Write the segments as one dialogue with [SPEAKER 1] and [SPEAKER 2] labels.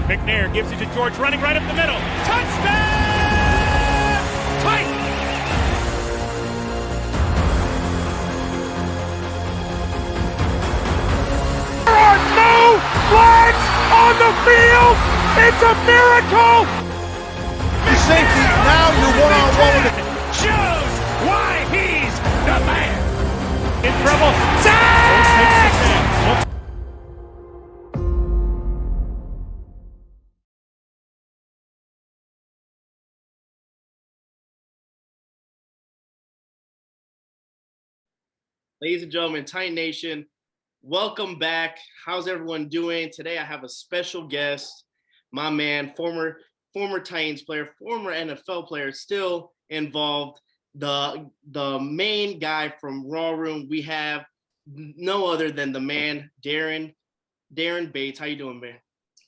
[SPEAKER 1] McNair gives it to George, running right up the middle. Touchdown! Titans! There are no flags on the field! It's a miracle!
[SPEAKER 2] Safety, now you're one-on-one with it.
[SPEAKER 1] Shows why he's the man! In trouble. Sack!
[SPEAKER 3] Ladies and gentlemen, Titan Nation, welcome back. How's everyone doing? Today I have a special guest, my man, former Titans player, former NFL player, still involved, the main guy from Raw Room. We have no other than the man, Daren Bates. How you doing, man?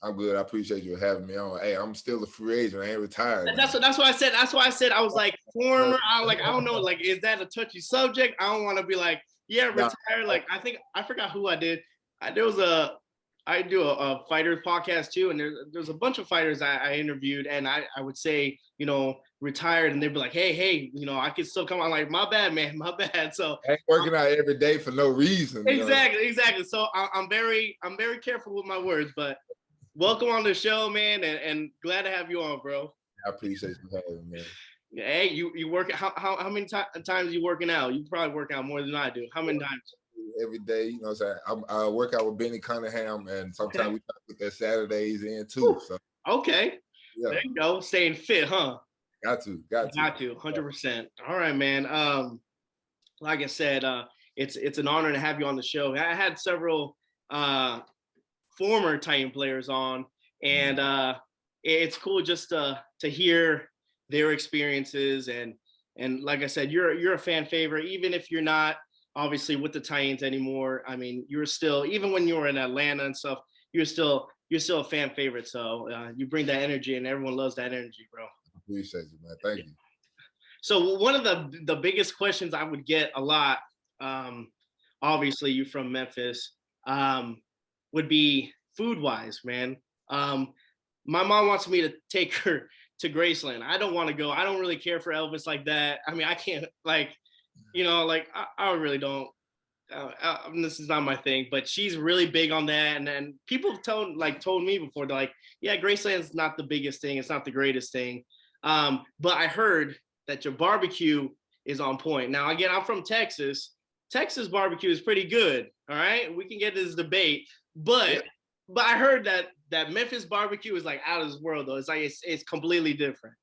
[SPEAKER 2] I'm good. I appreciate you having me on. Hey, I'm still a free agent. I ain't retired.
[SPEAKER 3] That's what I said. That's why I said I was like former. I don't know. Like, is that a touchy subject? I don't want to be like, yeah, retire. Like, I forgot who I did. I do a fighters podcast too, and there's a bunch of fighters I interviewed, and I would say, retired, and they'd be like, hey, I can still come on. Like, my bad, man, my bad. So
[SPEAKER 2] I ain't working out every day for no reason.
[SPEAKER 3] Exactly. So I'm very careful with my words, but welcome on the show, man, and glad to have you on, bro.
[SPEAKER 2] I appreciate you having me, man.
[SPEAKER 3] Hey, you work how many times you working out? You probably work out more than I do. How many times?
[SPEAKER 2] Every day, I work out with Benny Cunningham, and sometimes we put their Saturdays in too. So
[SPEAKER 3] okay, yeah. There you go, staying fit, huh?
[SPEAKER 2] Got to,
[SPEAKER 3] 100%. All right, man. Like I said, it's an honor to have you on the show. I had several former Titan players on, and it's cool just to hear their experiences, and like I said, you're a fan favorite, even if you're not obviously with the Titans anymore. I mean, you're still, even when you were in Atlanta and stuff, you're still a fan favorite. So you bring that energy, and everyone loves that energy, bro.
[SPEAKER 2] Appreciate you, man. Thank you.
[SPEAKER 3] So one of the biggest questions I would get a lot, obviously you from Memphis, would be food wise, man. My mom wants me to take her to Graceland. I don't want to go. I don't really care for Elvis like that. I mean, I can't, I really don't. This is not my thing, but she's really big on that. And then people have told me before, they're like, yeah, Graceland's not the biggest thing. It's not the greatest thing. But I heard that your barbecue is on point. Now, again, I'm from Texas. Texas barbecue is pretty good. All right. We can get this debate, but I heard that Memphis barbecue is like out of this world, though. It's like it's completely different.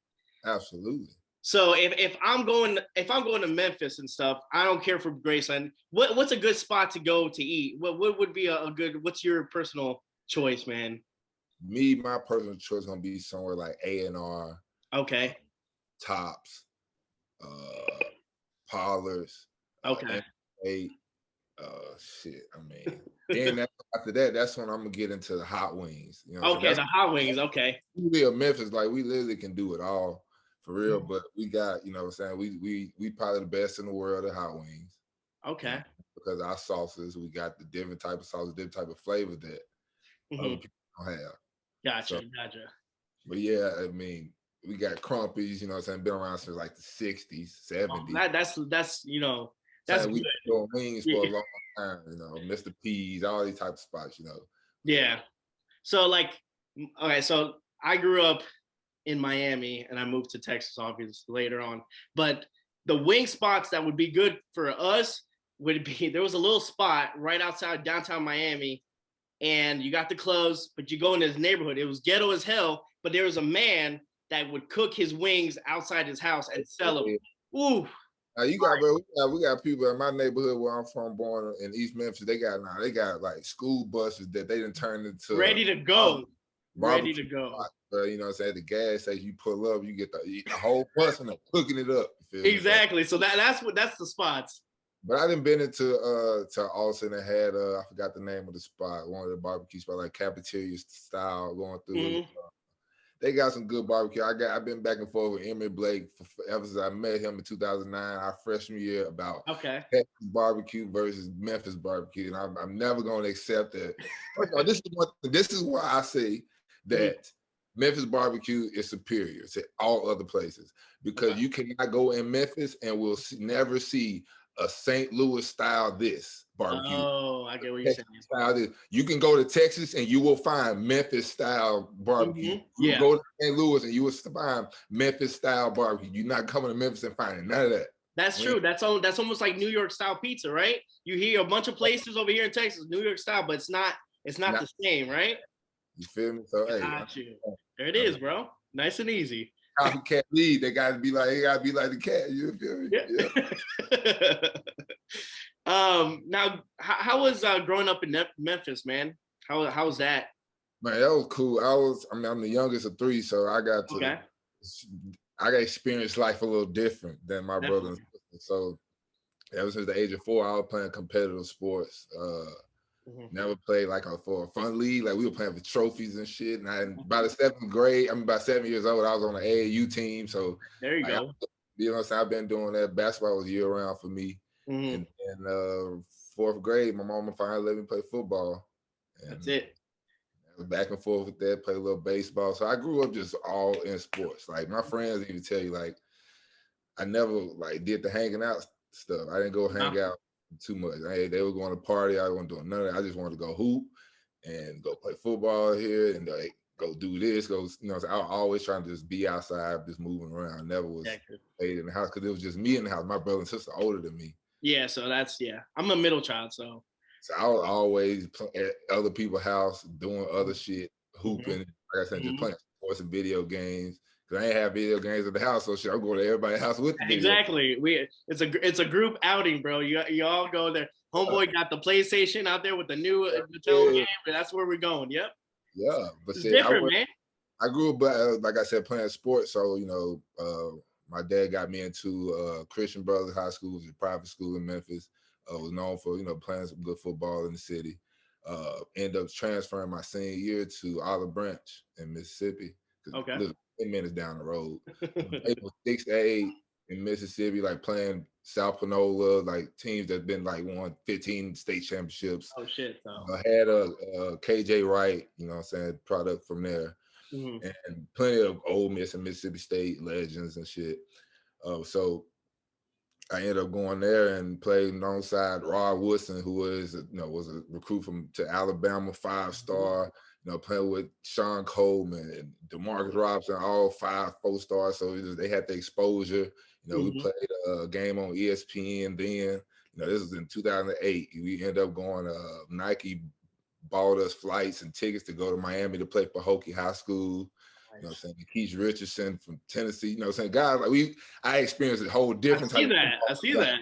[SPEAKER 2] Absolutely.
[SPEAKER 3] So if I'm going to Memphis and stuff, I don't care for Graceland. What's a good spot to go to eat? What would be a good? What's your personal choice, man?
[SPEAKER 2] My personal choice is gonna be somewhere like A&R.
[SPEAKER 3] Okay.
[SPEAKER 2] Tops, Parlors.
[SPEAKER 3] Okay.
[SPEAKER 2] Then after that, that's when I'm gonna get into the hot wings.
[SPEAKER 3] Okay, the hot wings. Okay.
[SPEAKER 2] We are Memphis, like we literally can do it all for real. But we got, we probably the best in the world at hot wings.
[SPEAKER 3] Okay.
[SPEAKER 2] Because our sauces, we got the different type of sauces, different type of flavor that other people don't have.
[SPEAKER 3] Gotcha.
[SPEAKER 2] But yeah, I mean, we got Crumpies, been around since like the 60s, 70s.
[SPEAKER 3] That's
[SPEAKER 2] we doing wings for a long time, Mr. P's, all these type of spots,
[SPEAKER 3] Yeah. So so I grew up in Miami and I moved to Texas obviously later on. But the wing spots that would be good for us would be, there was a little spot right outside downtown Miami, and you got the clothes, but you go in this neighborhood. It was ghetto as hell, but there was a man that would cook his wings outside his house and sell them. Ooh.
[SPEAKER 2] We got people in my neighborhood where I'm from, born in East Memphis. They got like school buses that they didn't turn into
[SPEAKER 3] ready to go.
[SPEAKER 2] At the gas station, you pull up, you get the whole bus and they're cooking it up.
[SPEAKER 3] Exactly. So that's the spots.
[SPEAKER 2] But I done been into Austin and had I forgot the name of the spot, one of the barbecue spots, like cafeteria style going through.
[SPEAKER 3] Mm-hmm.
[SPEAKER 2] They got some good barbecue. I've been back and forth with Emmett Blake ever since I met him in 2009, our freshman year, about Texas barbecue versus Memphis barbecue, and I'm never going to accept that. This is why I say that Memphis barbecue is superior to all other places because you cannot go in Memphis and we'll never see a St. Louis style this barbecue.
[SPEAKER 3] Oh, I get what you're saying.
[SPEAKER 2] Style this. You can go to Texas and you will find Memphis style barbecue. You can go to St. Louis and you will find Memphis style barbecue. You're not coming to Memphis and finding none of that.
[SPEAKER 3] That's true. That's almost like New York style pizza, right? You hear a bunch of places over here in Texas, New York style, but it's not the same, right?
[SPEAKER 2] You feel me? So
[SPEAKER 3] Got you. There it is, bro. Nice and easy.
[SPEAKER 2] Copycat lead. They gotta be like the cat. You feel me?
[SPEAKER 3] Yeah. Now, how was growing up in Memphis, man? How was that?
[SPEAKER 2] Man, that was cool. I'm the youngest of three, so I got to experience life a little different than my brother and sister. So ever since the age of 4, I was playing competitive sports. Never played for a fun league. Like we were playing for trophies and shit. And by the 7th grade, by 7 years old, I was on the AAU team. So
[SPEAKER 3] there you go.
[SPEAKER 2] You know what I'm saying? I've been doing that. Basketball was year round for me. And 4th grade, my mama finally let me play football. And
[SPEAKER 3] that's it.
[SPEAKER 2] I was back and forth with that, play a little baseball. So I grew up just all in sports. Like my friends even tell you, like, I never did the hanging out stuff. I didn't go hang out too much. They were going to party. I wasn't doing none of that. I just wanted to go hoop and go play football here and go do this. I was always trying to just be outside, just moving around. Never was stayed in the house because it was just me in the house. My brother and sister older than me. Yeah,
[SPEAKER 3] so I'm a middle child, so
[SPEAKER 2] I was always at other people's house doing other shit, hooping. Like I said, just playing sports and video games. Cause I ain't have video games at the house, so shit, I'm going to everybody's house with the video.
[SPEAKER 3] Exactly. It's a group outing, bro. You all go there. Homeboy got the PlayStation out there with the new Nintendo game, but that's where we're going. Yep.
[SPEAKER 2] Yeah, but
[SPEAKER 3] it's different, man.
[SPEAKER 2] I grew up, like I said, playing sports. So my dad got me into Christian Brothers High School, which is a private school in Memphis. Was known for playing some good football in the city. Ended up transferring my senior year to Olive Branch in Mississippi.
[SPEAKER 3] Okay.
[SPEAKER 2] Look, 10 minutes down the road. They were 6A in Mississippi, playing South Panola, teams that been won 15 state championships.
[SPEAKER 3] Oh shit.
[SPEAKER 2] I had a KJ Wright, product from there. And plenty of Ole Miss and Mississippi State legends and shit. So I ended up going there and played alongside Rod Woodson, who was a recruit to Alabama, 5-star. Playing with Sean Coleman and DeMarcus Robinson, all 5 4-stars. So they had the exposure. We played a game on ESPN then. This was in 2008. We ended up going. Nike bought us flights and tickets to go to Miami to play for Hokie High School. Nice. Keith Richardson from Tennessee. Guys I experienced a whole different type.
[SPEAKER 3] I see that.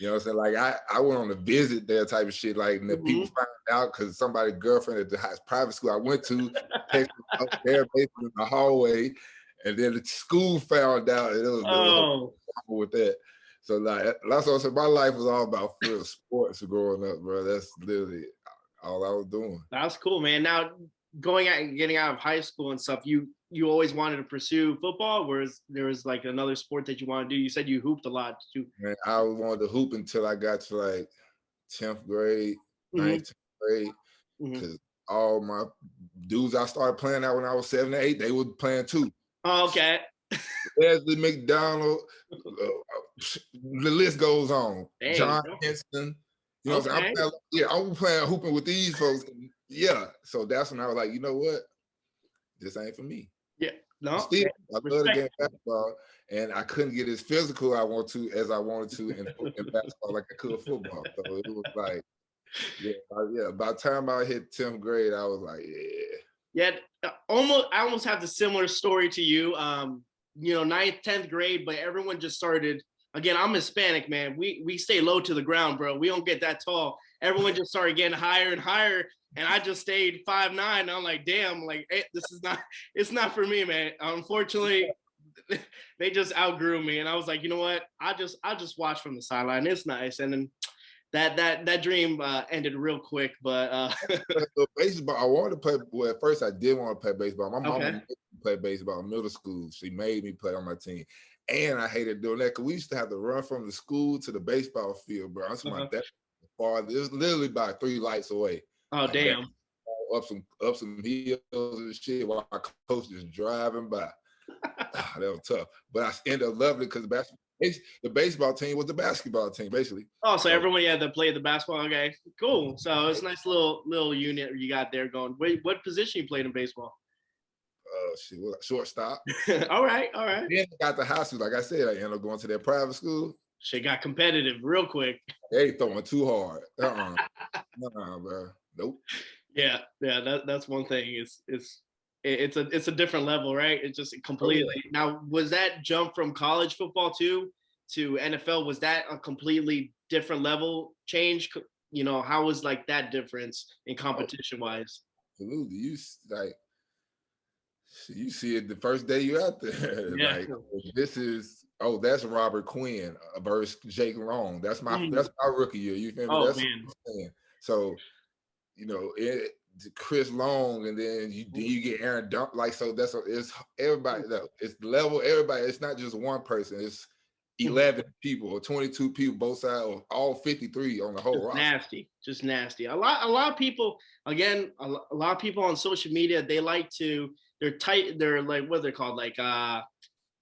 [SPEAKER 2] I went on a visit there type of shit. And the people found out because somebody's girlfriend at the private school I went to texted up there basically in the hallway, and then the school found out, and it was with that. So that's what I said. My life was all about sports growing up, bro. That's literally all I was doing.
[SPEAKER 3] That's cool, man. Now going out and getting out of high school and stuff, you always wanted to pursue football, whereas there was another sport that you want to do? You said you hooped a lot too.
[SPEAKER 2] Man, I wanted to hoop until I got to 10th grade, 9th grade, because all my dudes I started playing out when I was 7 or 8, they were playing too.
[SPEAKER 3] Oh, okay.
[SPEAKER 2] Leslie McDonald, the list goes on. Dang, John Henson, what I'm saying? I'm playing hooping with these folks. Yeah, so that's when I was like, you know what? This ain't for me.
[SPEAKER 3] Yeah, no.
[SPEAKER 2] Still, I love the game basketball, and I couldn't get as physical as I wanted to in basketball like I could football. So it was by the time I hit 10th grade, I was like,
[SPEAKER 3] yeah. I almost have the similar story to you. 9th, 10th grade, but everyone just started. Again, I'm Hispanic, man. We stay low to the ground, bro. We don't get that tall. Everyone just started getting higher and higher, and I just stayed 5'9". And I'm like, damn, it's not for me, man. Unfortunately, they just outgrew me, and I was like, you know what? I just watch from the sideline. It's nice, and then that dream ended real quick. But
[SPEAKER 2] baseball, I wanted to play. Well, at first I did want to play baseball. My mom made me play baseball in middle school. She made me play on my team. And I hated doing that because we used to have to run from the school to the baseball field, bro. That's my dad. It was literally about 3 lights away.
[SPEAKER 3] Oh, damn.
[SPEAKER 2] up some hills and shit while my coach is driving by. That was tough, but I ended up loving it because the baseball team was the basketball team, basically.
[SPEAKER 3] Oh, so everyone that played the basketball. Okay, cool. So it's a nice little unit you got there going. Wait, what position you played in baseball?
[SPEAKER 2] Shortstop.
[SPEAKER 3] All right.
[SPEAKER 2] Then I got the high school. Like I said, I ended up going to that private school.
[SPEAKER 3] Shit got competitive real quick.
[SPEAKER 2] They throwing too hard. Nah, bro. Nope.
[SPEAKER 3] Yeah. That's one thing. It's a different level, right? It's just completely. Oh, yeah. Now, was that jump from college football to NFL? Was that a completely different level change? You know, how was like that difference in competition wise?
[SPEAKER 2] Absolutely. You see it the first day you're out there. Yeah. Like that's Robert Quinn versus Jake Long. That's my rookie year. You feel me? That's
[SPEAKER 3] man.
[SPEAKER 2] So, you know, Chris Long, and then you get Aaron Dump. Like, so it's everybody. It's level. Everybody. It's not just one person. It's 11 people or 22 people, both sides, or all 53 on the whole roster.
[SPEAKER 3] Just nasty. A lot of people. Again, a lot of people on social media. They like to. They're tight. They're like what they're called. Like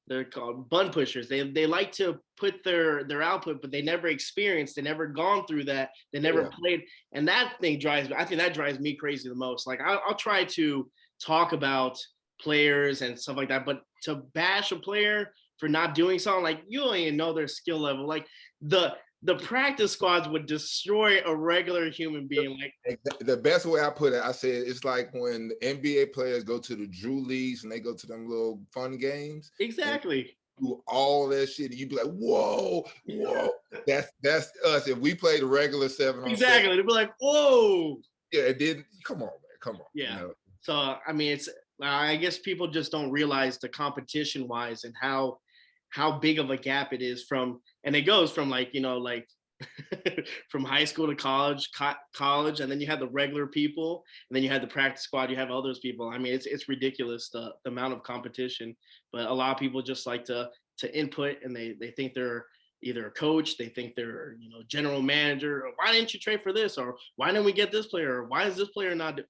[SPEAKER 3] they're called bun pushers. They like to put their output, but they never experienced. They never gone through that. They never played, and that thing drives. I think that drives me crazy the most. Like I'll try to talk about players and stuff like that, but to bash a player for not doing something, like you don't even know their skill level. Like the practice squads would destroy a regular human being. Like
[SPEAKER 2] the best way I put it, I said it's like when the NBA players go to the Drew Leagues and they go to them little fun games.
[SPEAKER 3] Exactly.
[SPEAKER 2] Do all that shit, and you be like, whoa. That's us. If we played a regular 7-on-7.
[SPEAKER 3] Exactly. They'd be like, whoa.
[SPEAKER 2] Yeah, it didn't. Come on, man. Come on.
[SPEAKER 3] Yeah. You know? So I mean, I guess people just don't realize the competition wise and how big of a gap it is and it goes from like, you know, like from high school to college, and then you have the regular people, and then you have the practice squad, you have others people. I mean, it's ridiculous the amount of competition, but a lot of people just like to input, and they think they're either a coach, they think they're, you know, general manager, or why didn't you trade for this, or why didn't we get this player, or why is this player not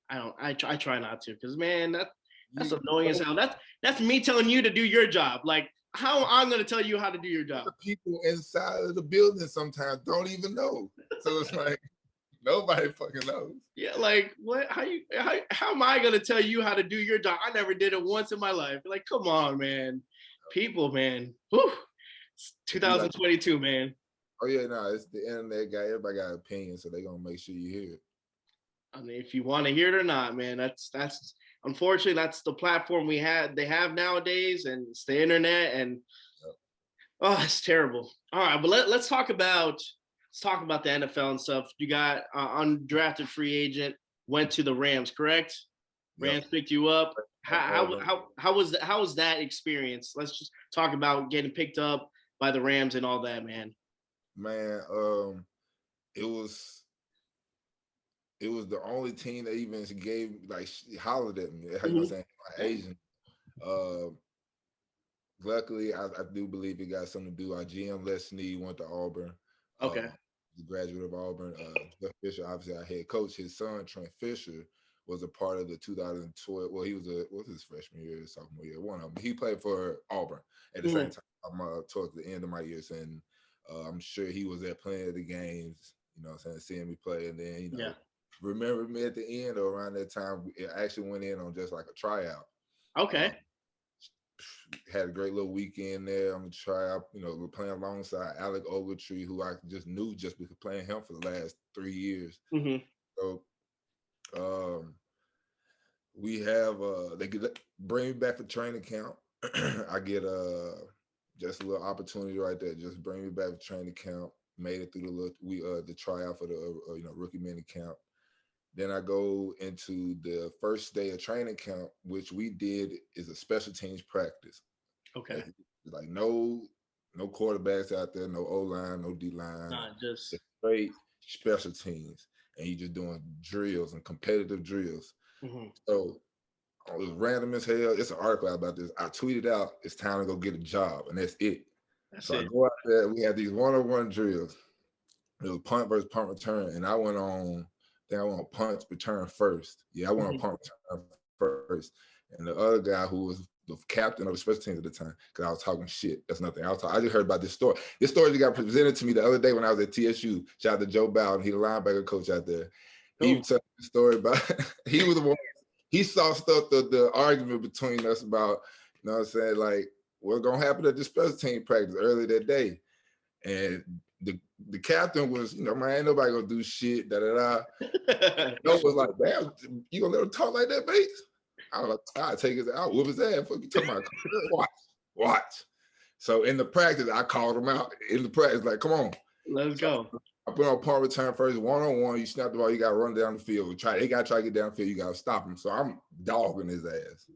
[SPEAKER 3] I try not to, because man, that's annoying as hell. That's me telling you to do your job. Like, how I'm going to tell you how to do your job.
[SPEAKER 2] The people inside of the building sometimes don't even know. So it's like nobody fucking knows.
[SPEAKER 3] Yeah, like what? How am I going to tell you how to do your job? I never did it once in my life. Like, come on, man. People, man. Whew. It's 2022, man.
[SPEAKER 2] Oh yeah, no, it's the internet guy. Everybody got an opinion, so they're gonna make sure you hear it.
[SPEAKER 3] I mean, if you want to hear it or not, man, that's unfortunately that's the platform they have nowadays, and it's the internet, and oh, it's terrible. All right, but let's talk about the NFL and stuff. You got undrafted free agent, went to the Rams, correct? Rams picked you up. How was that experience? Let's just talk about getting picked up by the Rams and all that, man.
[SPEAKER 2] Man, it was the only team that even gave, like, hollered at me. How you saying? My agent. Luckily, I do believe it got something to do. Our GM Les Snead went to Auburn.
[SPEAKER 3] Okay.
[SPEAKER 2] The graduate of Auburn. Jeff Fisher, obviously our head coach. His son Trent Fisher was a part of the 2012. Well, he was his freshman year, sophomore year. One of them. He played for Auburn at the same time. Towards the end of my years, and I'm sure he was at plenty of the games. You know what I'm saying? Seeing me play, and then remember me at the end or around that time, it actually went in on just like a tryout.
[SPEAKER 3] Okay.
[SPEAKER 2] Had a great little weekend there on the tryout. You know, we're playing alongside Alec Ogletree, who I just knew just because playing him for the last 3 years. So we have they could bring me back for training camp. I get just a little opportunity right there. Just bring me back for training camp. Made it through the tryout for the rookie mini camp. Then I go into the first day of training camp, which we did is a special teams practice.
[SPEAKER 3] Okay.
[SPEAKER 2] Like no quarterbacks out there, no O-line, no D-line.
[SPEAKER 3] Just
[SPEAKER 2] straight special teams. And you just doing drills and competitive drills. So it was random as hell. It's an article about this. I tweeted out, it's time to go get a job, and that's it. I go out there, we had these one-on-one drills. It was punt versus punt return, and I went on think I want to punt return first. Yeah, I want to punt return first. And the other guy who was the captain of the special teams at the time, because I was talking shit. That's nothing. I just heard about this story. This story just got presented to me the other day when I was at TSU. Shout out to Joe Bowden. He the linebacker coach out there. He was telling the story about he was the one. He saw stuff, the argument between us about, you know what I'm saying, like what's gonna happen at this special team practice earlier that day. And the captain was, you know, man, ain't nobody gonna do shit, Joe was like, damn, you gonna let him talk like that, Bates? I was like, I'll take his, I'll whoop his ass. Fuck you talking about? Watch. So in the practice, I called him out in the practice, like, come on.
[SPEAKER 3] Let's go.
[SPEAKER 2] I put on punt return first, one-on-one. You snap the ball, you got to run down the field. They got to try to get down the field. You got to stop him. So I'm dogging his ass.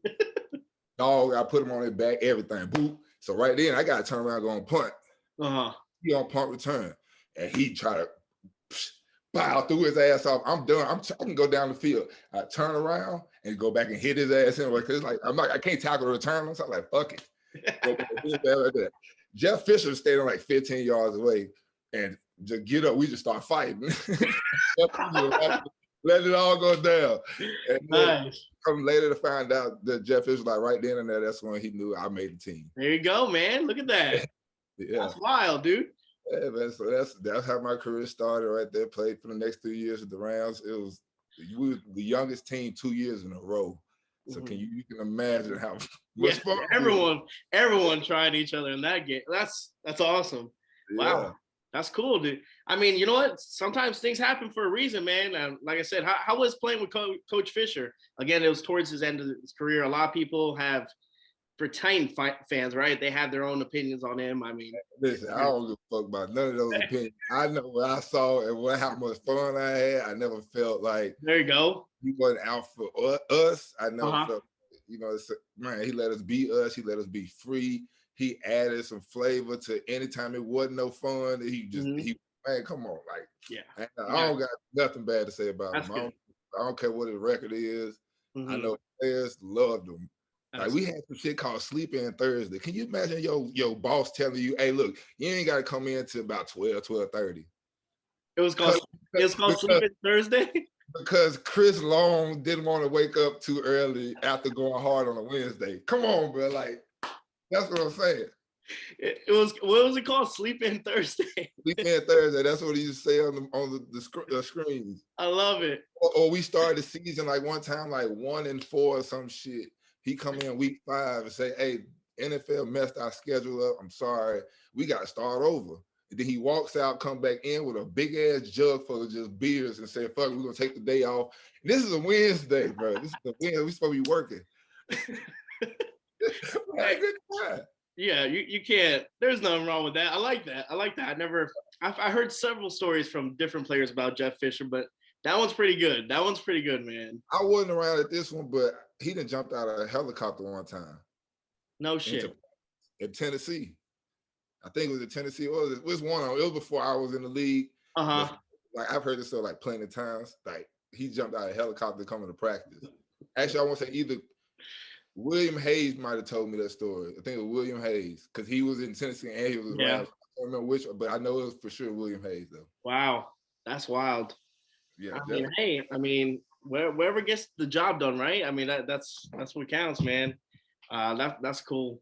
[SPEAKER 2] I put him on his back, everything. Boop. So right then, I got to turn around and go on punt. He on punt return. And he try to bow through his ass off. I'm done. I can go down the field. I turn around and go back and hit his ass anyway. Because it's like, I can't tackle the return. So I'm like, fuck it. Jeff Fisher stayed on like 15 yards away. And just get up, we just start fighting. Let it all go down. And nice. Come later to find out that Jeff Fisher, like right then and there, that's when he knew I made the team.
[SPEAKER 3] There you go, man. Look at that. Yeah. That's wild, dude.
[SPEAKER 2] Yeah, man. So that's how my career started right there. Played for the next 3 years at the Rams. We were the youngest team 2 years in a row. So you can imagine how much fun.
[SPEAKER 3] Everyone tried each other in that game. That's awesome. Wow. Yeah. That's cool, dude. I mean, you know what? Sometimes things happen for a reason, man. Like I said, how was playing with Coach Fisher? Again, it was towards his end of his career. A lot of people have, for Titan fans, right? They have their own opinions on him. I mean,
[SPEAKER 2] listen, I don't give a fuck about none of those opinions. I know what I saw and how much fun I had. I never felt like
[SPEAKER 3] there you go.
[SPEAKER 2] He wasn't out for us. I never felt, you know, man. He let us be us. He let us be free. He added some flavor to anytime it wasn't no fun. Man, come on, like, I don't got nothing bad to say about him. I don't care what his record is. I know players loved him. Like we had some shit called Sleep In Thursday. Can you imagine your boss telling you, "Hey, look, you ain't got to come in till about 12:30."
[SPEAKER 3] It was called Sleep In Thursday.
[SPEAKER 2] Because Chris Long didn't want to wake up too early after going hard on a Wednesday. Come on, bro, like. That's what I'm saying.
[SPEAKER 3] It was, what was it called? Sleep In Thursday.
[SPEAKER 2] Sleep In Thursday. That's what he used to say on the screens.
[SPEAKER 3] I love it.
[SPEAKER 2] Or we started the season like one time, like 1-4 or some shit. He come in week 5 and say, "Hey, NFL messed our schedule up. I'm sorry. We got to start over." And then he walks out, come back in with a big ass jug full of just beers and say, "Fuck, we're gonna take the day off." And this is a Wednesday, bro. This is a Wednesday. We supposed to be working.
[SPEAKER 3] Yeah, you can't. There's nothing wrong with that. I like that. I heard several stories from different players about Jeff Fisher, but that one's pretty good. Man.
[SPEAKER 2] I wasn't around at this one, but he done jumped out of a helicopter one time.
[SPEAKER 3] No shit.
[SPEAKER 2] In Tennessee. I think it was in Tennessee. It was before I was in the league. Like I've heard this stuff like plenty of times. Like he jumped out of a helicopter coming to practice. Actually, I want to say either William Hayes might have told me that story. I think it was William Hayes because he was in Tennessee and he was around. I don't remember which, but I know it was for sure William Hayes though.
[SPEAKER 3] Wow, that's wild.
[SPEAKER 2] Yeah,
[SPEAKER 3] I mean, wherever gets the job done, right? I mean, that's what counts, man. That's cool.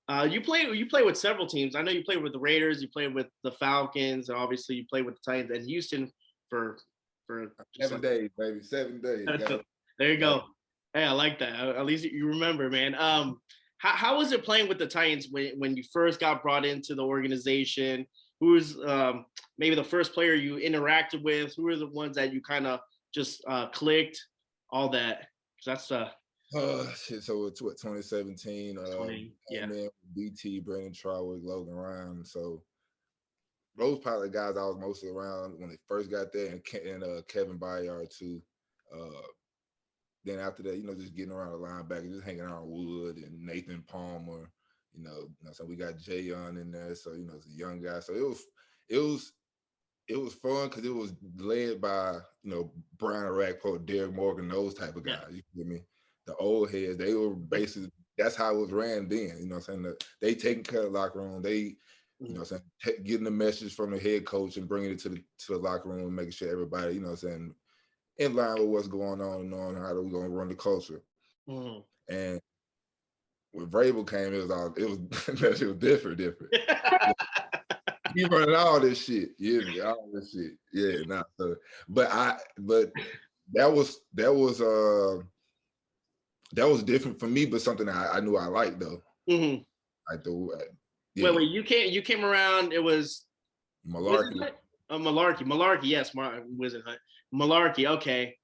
[SPEAKER 3] You play with several teams. I know you played with the Raiders, you played with the Falcons, and obviously you played with the Titans and Houston for
[SPEAKER 2] 7 days, baby. 7 days.
[SPEAKER 3] There you go. Hey, I like that. At least you remember, man. How was it playing with the Titans when you first got brought into the organization? Who was maybe the first player you interacted with? Who were the ones that you kind of just clicked? All that. That's
[SPEAKER 2] shit. So it's 2017. Man, BT, Brandon Trawick, Logan Ryan. So those probably the guys I was mostly around when they first got there, and Kevin Byard too. Then after that, just getting around the linebacker, just hanging out with Wood and Nathan Palmer, so we got Jay on in there. So, it's a young guy. So it was fun because it was led by, Brian Orakpo, Derek Morgan, those type of guys. You feel me? The old heads, they were basically, that's how it was ran then. They taking care of the locker room. They, getting the message from the head coach and bringing it to the locker room and making sure everybody, in line with what's going on and knowing how we're gonna run the culture. And when Vrabel came, it was different. He running all this shit, all this shit. Yeah, nah. So, but that was different for me, but something that I knew I liked though. Like
[SPEAKER 3] Wait, you came around. It was
[SPEAKER 2] Malarkey.
[SPEAKER 3] Malarkey, yes, Wizard Hunt. Malarkey, okay.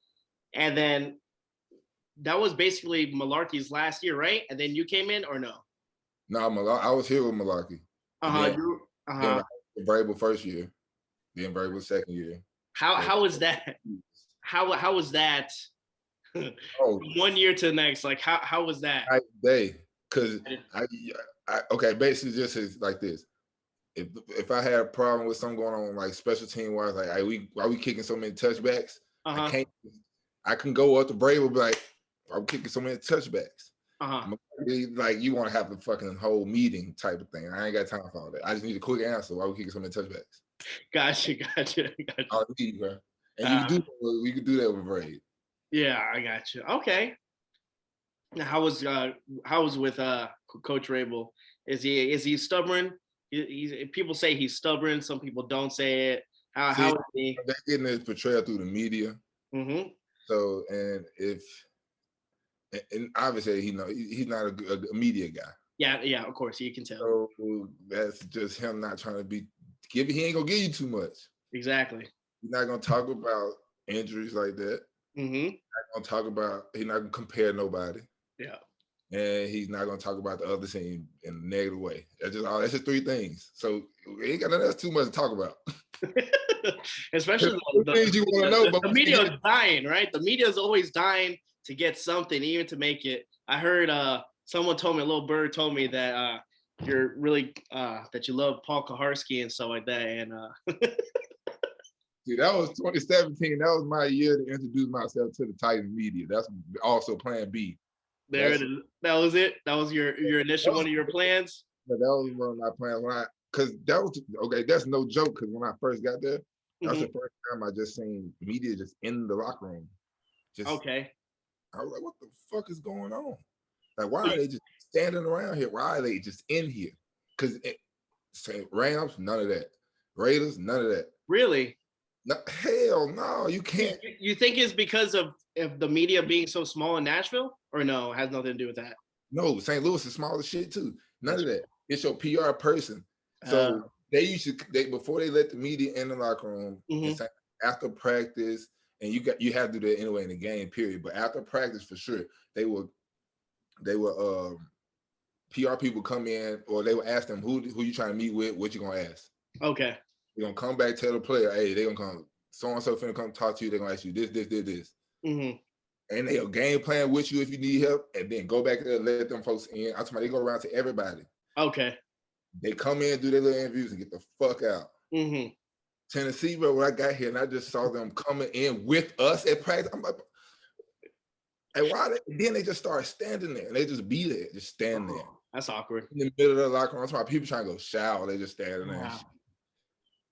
[SPEAKER 3] And then that was basically Malarkey's last year, right? And then you came in or no?
[SPEAKER 2] No, I was here with Malarkey. Then Vrabel first year, then Vrabel second year.
[SPEAKER 3] How was that? How was that? 1 year to the next, like how was that?
[SPEAKER 2] Because okay, basically just is like this. If I had a problem with something going on like special team wise, like why we kicking so many touchbacks? I can go up to Vrabel, be like, I'm kicking so many touchbacks. Like you want to have the fucking whole meeting type of thing. I ain't got time for all that. I just need a quick answer. Why we kicking so many touchbacks?
[SPEAKER 3] Gotcha.
[SPEAKER 2] All I need, bro. And we could do that with Vrabel.
[SPEAKER 3] Yeah, I got you. Okay. Now, how was with Coach Vrabel? Is he stubborn? People say he's stubborn. Some people don't say it. How is he?
[SPEAKER 2] They're getting his portrayal through the media. So and obviously he's not a media guy.
[SPEAKER 3] Yeah, of course you can tell.
[SPEAKER 2] So that's just him not trying to be. He ain't gonna give you too much.
[SPEAKER 3] Exactly.
[SPEAKER 2] He's not gonna talk about injuries like that. He's not gonna compare nobody.
[SPEAKER 3] Yeah.
[SPEAKER 2] And he's not gonna talk about the other team in a negative way. That's just three things. So we ain't got nothing else too much to talk about.
[SPEAKER 3] Especially
[SPEAKER 2] the things you want to know. But
[SPEAKER 3] the media is dying, right? The media is always dying to get something, even to make it. I heard someone told me, a little bird told me that you're really that you love Paul Kaharski and stuff like that. And
[SPEAKER 2] see, that was 2017. That was my year to introduce myself to the Titan media. That's also Plan B.
[SPEAKER 3] There it is. That was it. That was your initial one of your plans.
[SPEAKER 2] But that was one of my plans because that was okay. That's no joke. Because when I first got there, that was the first time I just seen media just in the locker room.
[SPEAKER 3] Okay.
[SPEAKER 2] I was like, what the fuck is going on? Like, why are they just standing around here? Why are they just in here? Because Rams, none of that. Raiders, none of that.
[SPEAKER 3] Really?
[SPEAKER 2] No, hell no, you can't.
[SPEAKER 3] You think it's because of the media being so small in Nashville? Or no, it has nothing to do with that?
[SPEAKER 2] No, St. Louis is small as shit too. None of that. It's your PR person. So they before they let the media in the locker room, after practice, and you have to do that anyway in the game, period. But after practice, for sure, they will PR people come in, or they will ask them who you trying to meet with, what you gonna ask.
[SPEAKER 3] Okay.
[SPEAKER 2] You're gonna come back, tell the player, hey, they're gonna come, so and so finna come talk to you, they're gonna ask you this. And they'll game plan with you if you need help, and then go back there and let them folks in. I'm talking about they go around to everybody.
[SPEAKER 3] Okay.
[SPEAKER 2] They come in, do their little interviews, and get the fuck out. Tennessee, bro, when I got here and I just saw them coming in with us at practice, I'm like, and then they just start standing there, and they just be there, just stand there.
[SPEAKER 3] That's awkward.
[SPEAKER 2] In the middle of the locker room, I'm talking about people trying to go shower, they just standing there.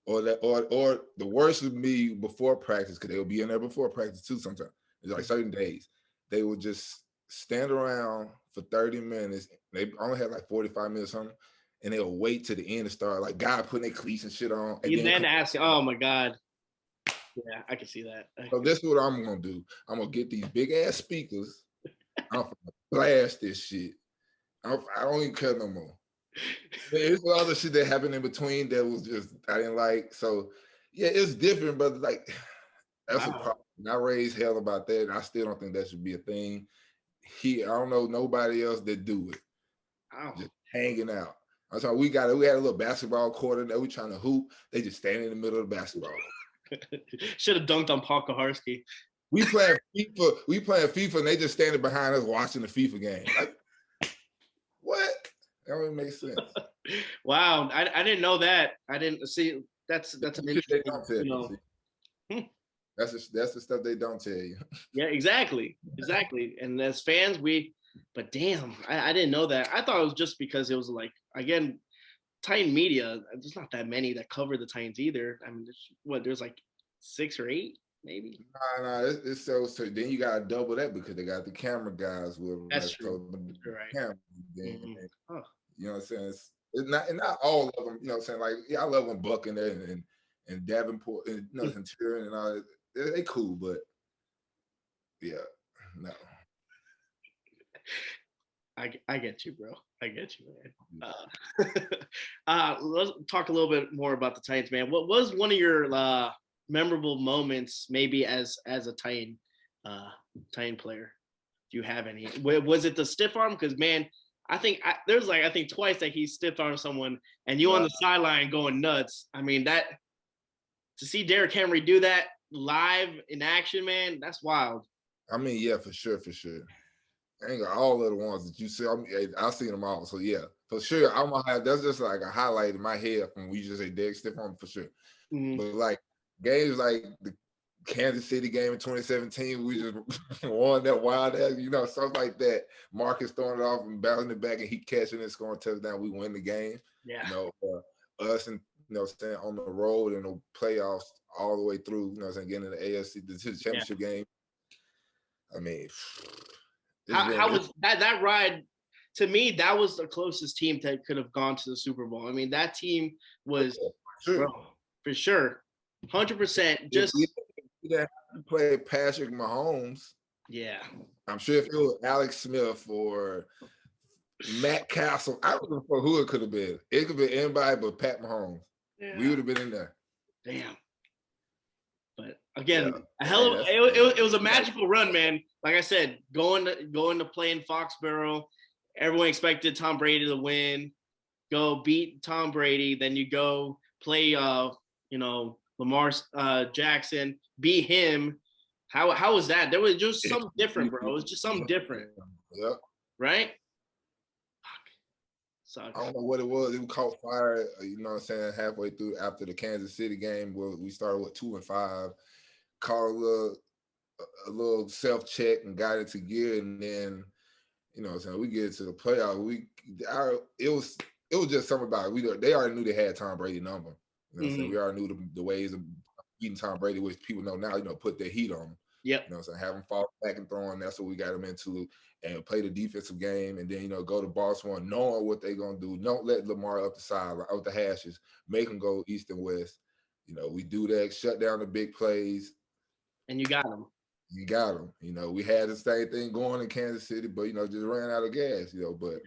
[SPEAKER 2] Or the worst would be before practice, because they would be in there before practice too sometimes. It's like certain days. They would just stand around for 30 minutes. They only had like 45 minutes or something. And they'll wait to the end to start, like God putting their cleats and shit on.
[SPEAKER 3] And then ask, oh my God. Yeah, I can see that.
[SPEAKER 2] So this is what I'm gonna do. I'm gonna get these big ass speakers. I'm gonna blast this shit. I don't even care no more. There's other shit that happened in between that was just I didn't like. So yeah, it's different, but like that's a problem. I raised hell about that, and I still don't think that should be a thing. I don't know nobody else that do it. Just hanging out. I'm sorry, we had a little basketball court in there. We trying to hoop. They just stand in the middle of the basketball.
[SPEAKER 3] Should have dunked on Paul Kaharski.
[SPEAKER 2] We playing FIFA, and they just standing behind us watching the FIFA game. Like, what? That don't even make sense.
[SPEAKER 3] Wow, I didn't know that. I didn't see. That's an interesting.
[SPEAKER 2] That's the stuff they don't tell you.
[SPEAKER 3] Yeah, exactly. And as fans, but damn, I didn't know that. I thought it was just because it was like, again, Titan media. There's not that many that cover the Titans either. I mean, there's like 6 or 8. maybe.
[SPEAKER 2] Nah, it's so then you gotta double that because they got the camera guys with them.
[SPEAKER 3] That's true.
[SPEAKER 2] You're
[SPEAKER 3] right.
[SPEAKER 2] Camera, then,
[SPEAKER 3] Oh.
[SPEAKER 2] You know what I'm saying? It's not all of them. You know what I'm saying? Like, yeah, I love when Buck in there and Davenport and and Tyrion and all that. They cool, but yeah, no.
[SPEAKER 3] I get you, bro. I get you, man. Let's talk a little bit more about the Titans, man. What was one of your memorable moments, maybe as a Titan player? Do you have any? Was it the stiff arm? Because man, I think there's I think twice that he stiff armed someone, and you on the sideline going nuts. I mean, that to see Derrick Henry do that live in action, man, that's wild.
[SPEAKER 2] I mean, yeah, for sure. I ain't got all of the ones that you see. I've seen them all. So yeah, for sure. I'm gonna have that's just like a highlight in my head from we just say Derek stiff arm for sure.
[SPEAKER 3] Mm-hmm.
[SPEAKER 2] But like games like the Kansas City game in 2017, we just won that wild ass, stuff like that. Marcus throwing it off and bouncing it back and he catching it, scoring a touchdown. We win the game.
[SPEAKER 3] Yeah.
[SPEAKER 2] Us and staying on the road in the playoffs all the way through. Getting in the AFC to the championship game. I mean.
[SPEAKER 3] How was that ride? To me, that was the closest team that could have gone to the Super Bowl. I mean, that team was for sure, 100%. Just
[SPEAKER 2] play Patrick Mahomes.
[SPEAKER 3] Yeah,
[SPEAKER 2] I'm sure if it was Alex Smith or Matt Castle, I don't know who it could have been. It could be anybody but Pat Mahomes. Yeah. We would have been in there.
[SPEAKER 3] Damn. But again, it was a magical run, man. Like I said, going to play in Foxborough, everyone expected Tom Brady to win. Go beat Tom Brady, then you go play, Lamar Jackson, beat him. How was that? There was just something different, bro. It was just something different.
[SPEAKER 2] Yep.
[SPEAKER 3] Right? Fuck.
[SPEAKER 2] I don't know what it was. It caught fire, halfway through after the Kansas City game where we started with 2-5, caught a little self-check and got into gear, and then, we get to the playoff. It was just something about it. They already knew they had Tom Brady number. We already knew the ways of beating Tom Brady, which people know now, put their heat on him.
[SPEAKER 3] Yep.
[SPEAKER 2] Have him fall back and throwing. That's what we got him into, and play the defensive game, and then go to Baltimore, knowing what they're gonna do. Don't let Lamar up the side, up the hashes. Make them go east and west. We do that. Shut down the big plays,
[SPEAKER 3] and you got them.
[SPEAKER 2] You got them. We had the same thing going in Kansas City, but just ran out of gas. But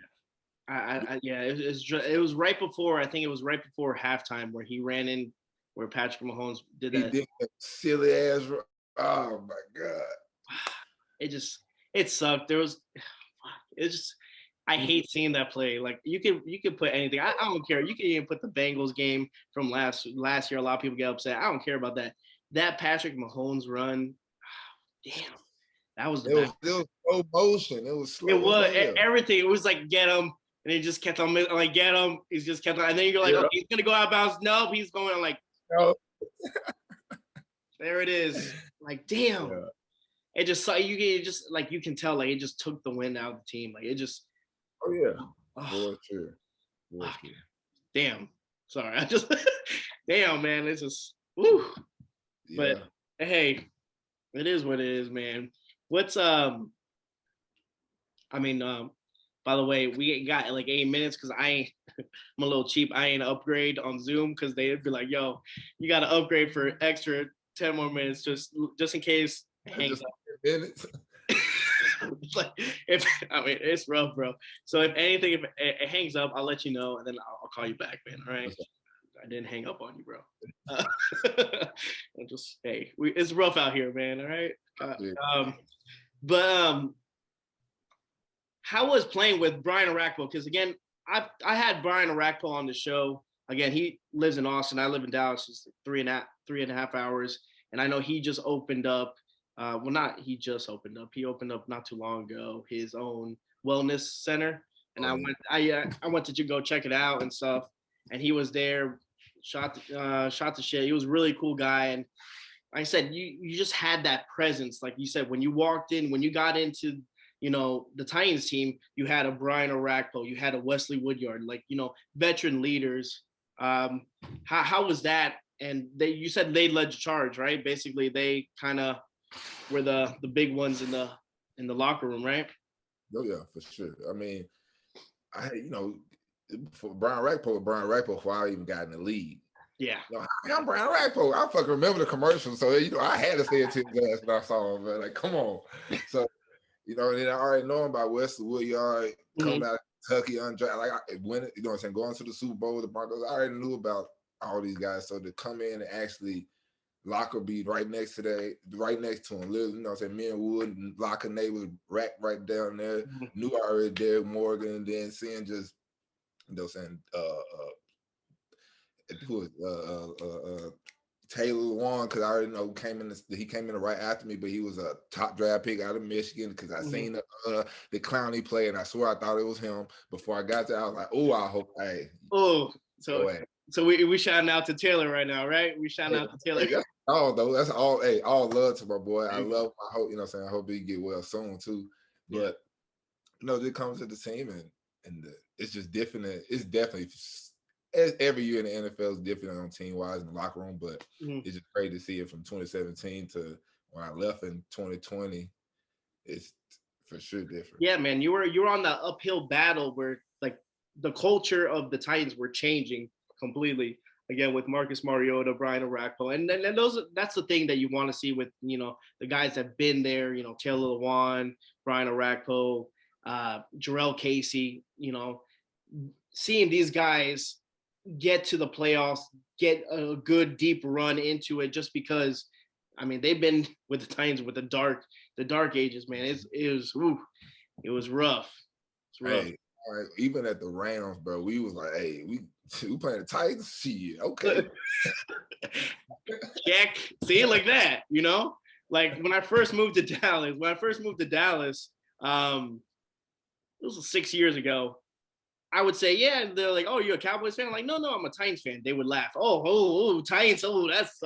[SPEAKER 3] it was right before. I think it was right before halftime where he ran in, where Patrick Mahomes did that.
[SPEAKER 2] He did that silly ass. Oh my God!
[SPEAKER 3] It sucked. I hate seeing that play. Like you could put anything. I don't care. You can even put the Bengals game from last year. A lot of people get upset. I don't care about that. That Patrick Mahomes run, damn, that was the best.
[SPEAKER 2] It was slow motion. It was slow.
[SPEAKER 3] It was everything. It was like get him, and he just kept on like get him. He's just kept on, and then you're like, okay, he's gonna go out of bounds. Nope, he's going like. No. There it is. Like, damn. Yeah. It just you can tell, like, it just took the wind out of the team. Like, it just.
[SPEAKER 2] Oh yeah. For sure.
[SPEAKER 3] Damn. Sorry. Damn, man. It's just. Woo. Yeah. But hey, it is what it is, man. What's by the way, we got like 8 minutes because I'm a little cheap. I ain't upgrade on Zoom because they'd be like, yo, you got to upgrade for extra 10 more minutes just in case it hangs up. Minutes. It's rough, bro. So if anything, if it hangs up, I'll let you know, and then I'll call you back, man. All right. I didn't hang up on you, bro. It's rough out here, man. All right. How was playing with Brian Orakpo? Because again, I had Brian Orakpo on the show. Again, he lives in Austin. I live in Dallas. It's 3.5 hours. And I know he just opened up. He just opened up. He opened up not too long ago his own wellness center. And I went to go check it out and stuff. And he was there, shot the shit. He was a really cool guy. And like I said, you just had that presence. Like you said, when you walked in, when you got into the Titans team, you had a Brian Orakpo, you had a Wesley Woodyard, like, veteran leaders. How was that you said they led the charge, right? Basically, they kind of were the big ones in the locker room, right?
[SPEAKER 2] Oh yeah, for sure. I mean, for Brian Rackpo before I even got in the league.
[SPEAKER 3] Yeah.
[SPEAKER 2] I'm Brian Rackpo. I fucking remember the commercial, so I had to say it to his ass when I saw him, man. Like, come on. So, and then I already know him by Wesley Woodyard coming out of Kentucky undrafted, like winning, you know what I'm saying, going to the Super Bowl with the Broncos. I already knew about all these guys. So to come in and actually Locker be right next to him. Literally, you know what I'm saying? Me and Wood and Locker neighbors rack right down there. Knew I already Derek Morgan, and then seeing just, you know what I'm saying, Taylor Warren, because I already know he came in right after me, but he was a top draft pick out of Michigan because I seen the clown he played, and I swear I thought it was him. Before I got there, I was like, oh, I hope, hey.
[SPEAKER 3] Oh, so we shouting out to Taylor right now, right? We shouting out to Taylor.
[SPEAKER 2] That's all, though. That's all. Hey, all love to my boy. I love him. I hope, you know what I'm saying, I hope he get well soon, too. But, it comes to the team, and it's just different. It's definitely every year in the NFL is different on team wise in the locker room, but it's just great to see it from 2017 to when I left in 2020. It's for sure different.
[SPEAKER 3] Yeah, man, you were on that uphill battle where like the culture of the Titans were changing completely. Again, with Marcus Mariota, Brian Orakpo, and then that's the thing that you want to see with the guys that have been there. Taylor Lewan, Brian Orakpo, Jarrell Casey. Seeing these guys get to the playoffs, get a good deep run into it, just because, I mean, they've been with the Titans with the dark ages, man. It was rough. It's rough.
[SPEAKER 2] Hey, all right, even at the Rams, bro, we was like, hey, we playing the Titans. Shit, okay.
[SPEAKER 3] Check. See it like that, Like when I first moved to Dallas, it was 6 years ago. I would say, yeah, and they're like, oh, you're a Cowboys fan? I'm like, no, I'm a Titans fan. They would laugh. Oh, Titans. Oh, that's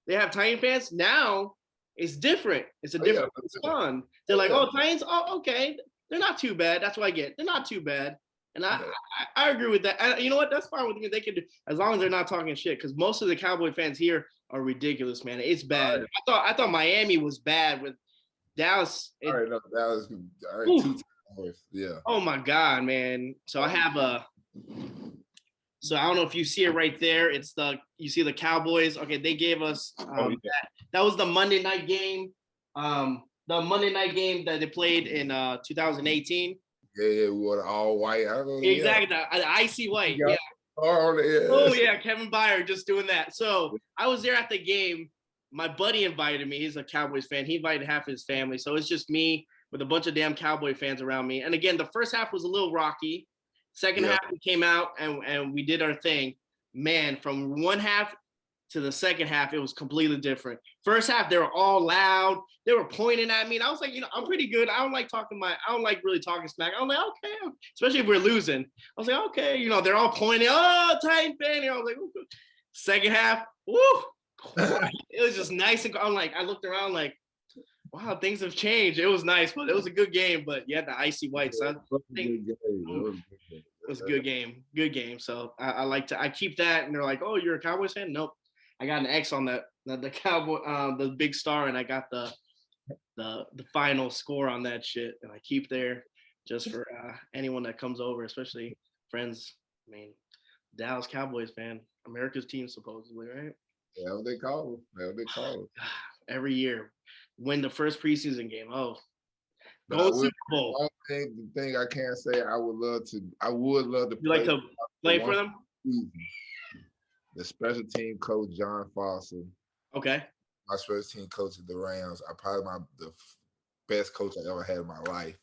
[SPEAKER 3] they have Titan fans. Now it's different. It's a different response. They're like, oh, Titans. Oh, okay. They're not too bad. That's what I get. They're not too bad. And I agree with that. And you know what? That's fine with me. They can do, as long as they're not talking shit. Because most of the Cowboy fans here are ridiculous, man. It's bad. I thought Miami was bad with Dallas.
[SPEAKER 2] Dallas. All right, 2 times. Yeah.
[SPEAKER 3] Oh my God, man. So I have so I don't know if you see it right there. You see the Cowboys. Okay, they gave us that was the Monday night game. The Monday night game that they played in 2018.
[SPEAKER 2] Yeah, we wore all white.
[SPEAKER 3] Exactly, the icy white. Yeah. Oh yeah, Kevin Byard just doing that. So I was there at the game. My buddy invited me. He's a Cowboys fan. He invited half his family. So it's just me with a bunch of damn Cowboy fans around me. And again, the first half was a little rocky. Second half, we came out and we did our thing. Man, from one half to the second half, it was completely different. First half, they were all loud. They were pointing at me. And I was like, I'm pretty good. I don't like really talking smack. I'm like, okay. Especially if we're losing. I was like, okay. They're all pointing. Oh, Titan fan. I was like, ooh. Second half, woo. It was just nice. And I'm like, I looked around like, wow, things have changed. It was nice, but it was a good game. But yeah, the icy white. So I think it was a good game. Good game. So I keep that. And they're like, oh, you're a Cowboys fan? Nope. I got an X on the Cowboy, the big star, and I got the final score on that shit. And I keep there just for anyone that comes over, especially friends. I mean, Dallas Cowboys fan, America's team supposedly, right?
[SPEAKER 2] Yeah, what they call it.
[SPEAKER 3] Every year. Win the first preseason game. Oh, go Super Bowl.
[SPEAKER 2] The thing I can't say, I would love to.
[SPEAKER 3] You like to play for them?
[SPEAKER 2] The special team coach, John Foster.
[SPEAKER 3] Okay.
[SPEAKER 2] My special team coach at the Rams. I probably the best coach I ever had in my life.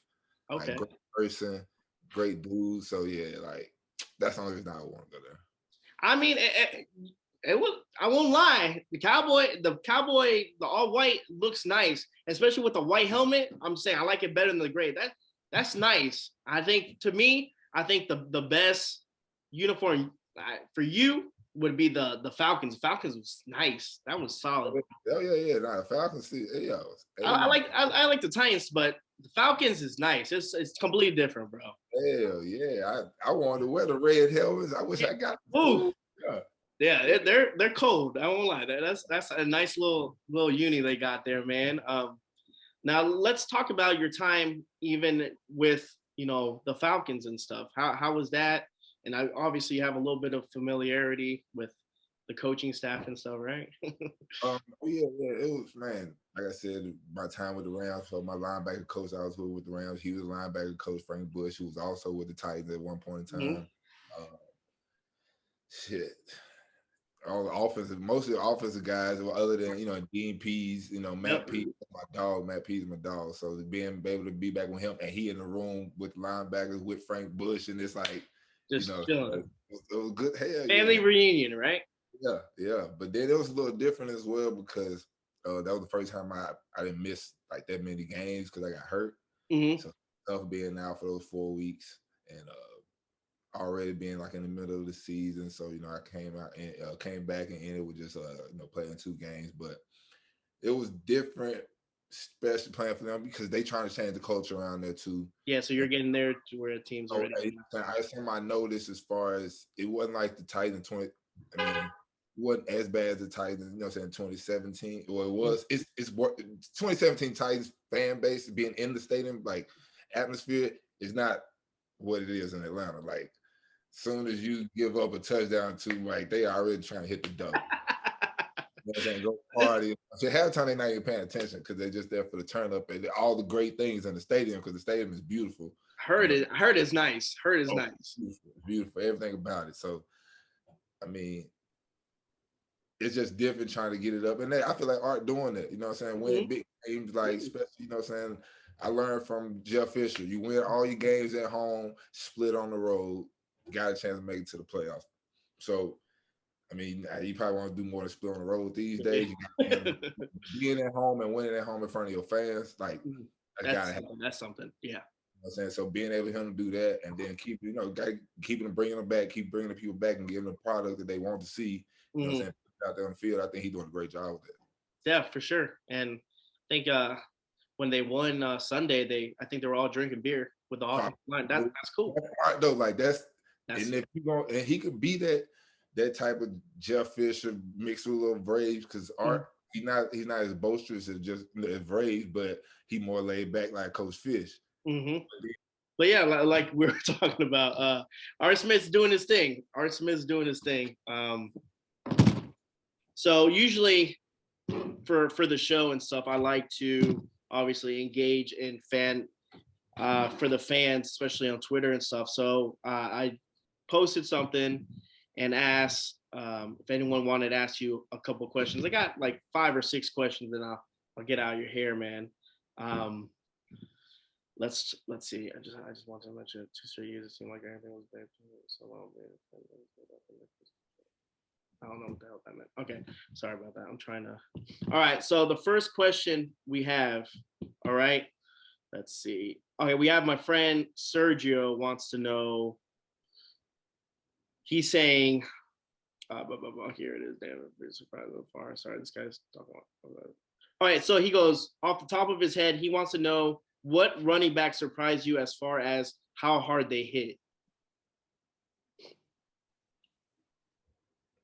[SPEAKER 3] Okay.
[SPEAKER 2] Like, great person, great dude. So yeah, like that's the only reason I want to go there.
[SPEAKER 3] I mean, it was. I won't lie. The Cowboy, the all white looks nice, especially with the white helmet. I'm saying I like it better than the gray. That's nice. I think the best uniform for you would be the Falcons. Falcons was nice. That was solid.
[SPEAKER 2] Oh yeah. Nah, the Falcons.
[SPEAKER 3] I like the Titans, but the Falcons is nice. It's completely different, bro.
[SPEAKER 2] Hell yeah. I wanted to wear the red helmets. I wish I got.
[SPEAKER 3] Ooh.
[SPEAKER 2] Yeah.
[SPEAKER 3] Yeah, they're cold. I won't lie. That's a nice little uni they got there, man. Now let's talk about your time even with the Falcons and stuff. How was that? And obviously you have a little bit of familiarity with the coaching staff and stuff, right?
[SPEAKER 2] Yeah, it was, man. Like I said, my time with the Rams. So my linebacker coach, I was with the Rams. He was linebacker coach Frank Bush, who was also with the Titans at one point in time. Shit. All the offensive, mostly the offensive guys, other than Dean Pease, Matt Pease, my dog. Matt Pease, my dog. So being able to be back with him and he in the room with linebackers with Frank Bush, and it's like,
[SPEAKER 3] just chilling.
[SPEAKER 2] It was good. Hell,
[SPEAKER 3] family reunion, right?
[SPEAKER 2] Yeah. But then it was a little different as well because that was the first time I didn't miss like that many games because I got hurt. So tough being out for those 4 weeks and already being like in the middle of the season. So I came out and came back and ended with just playing 2 games, but it was different, especially playing for them because they trying to change the culture around there too.
[SPEAKER 3] Yeah, so you're getting there to where teams already.
[SPEAKER 2] I noticed as far as it wasn't like the Titans it wasn't as bad as the Titans, 2017. Well, it was. It's 2017 Titans fan base being in the stadium, like atmosphere is not what it is in Atlanta. Like, soon as you give up a touchdown to, like, they already trying to hit the dough. Go party. So halftime they're not even paying attention because they're just there for the turn up and all the great things in the stadium because the stadium is beautiful.
[SPEAKER 3] Heard is nice. Heard is nice.
[SPEAKER 2] Beautiful. Everything about it. So, I mean, it's just different trying to get it up. And I feel like Art doing that, winning big games, like, especially, I learned from Jeff Fisher. You win all your games at home, split on the road, got a chance to make it to the playoffs. So, I mean, you probably want to do more than split on the road these days. Being at home and winning at home in front of your fans, like,
[SPEAKER 3] that's something. Yeah.
[SPEAKER 2] You know what I'm saying? So being able for him to do that and then keeping them, bringing them back, keep bringing the people back and giving them the product that they want to see, you know what I'm saying, out there on the field, I think he's doing a great job with it.
[SPEAKER 3] Yeah, for sure. And I think when they won Sunday, I think they were all drinking beer with the offensive line. That's cool.
[SPEAKER 2] That's though, like and if you go and he could be that type of Jeff Fisher mixed with a little Braves because Art he's not as boisterous as Braves, but he more laid back like Coach Fish.
[SPEAKER 3] But yeah, like we were talking about, Art Smith's doing his thing. So usually for the show and stuff, I like to obviously engage in for the fans, especially on Twitter and stuff. So I posted something and asked if anyone wanted to ask you a couple of questions. I got like 5 or 6 questions, and I'll get out of your hair, man. Let's see. I just want to mention 2 straight years. It seemed like everything was bad. So long. I don't know what the hell that meant. Okay, sorry about that. I'm trying to. All right. So the first question we have. All right. Let's see. Okay, we have my friend Sergio wants to know. He's saying, here it is. Damn, I'm surprised so far. Sorry, this guy's talking about. All right, so he goes off the top of his head. He wants to know what running back surprised you as far as how hard they hit.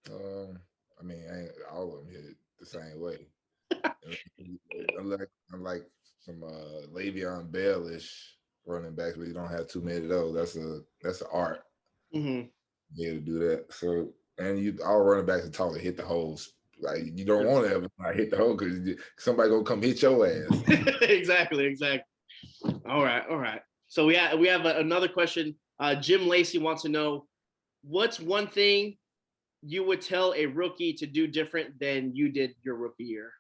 [SPEAKER 2] I mean, all of them hit it the same way. Unlike some Le'Veon Bell-ish running backs, but you don't have too many of those. That's an art. Yeah, to do that. So, and all running backs are taught to hit the holes. Like, you don't want to ever hit the hole because somebody gonna come hit your ass.
[SPEAKER 3] Exactly. All right. So we have another question. Jim Lacey wants to know, what's one thing you would tell a rookie to do different than you did your rookie year?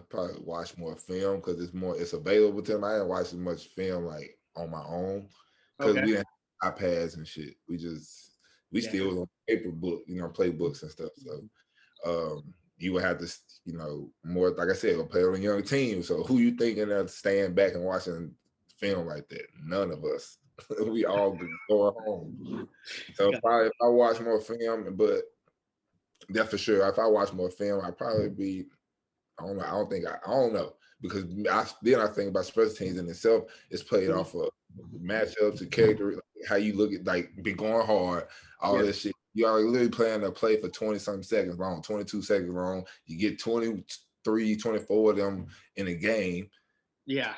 [SPEAKER 2] Probably watch more film because it's available to them. I didn't watch as much film like on my own because we didn't have iPads and shit. We still was on paper book, playbooks and stuff. So you would have to, more, like I said, go play on a young team. So who you thinking of staying back and watching film like that? None of us. We all going home. So probably if I watch more film, but that's for sure. If I watch more film, I'd probably be, I don't know. because then I think about special teams in itself. It's played off of matchups and character, how you look at, like, be going hard, all this shit. You are literally playing a play for 20-something seconds wrong, 22 seconds wrong. You get 23, 24 of them in a game.
[SPEAKER 3] Yeah.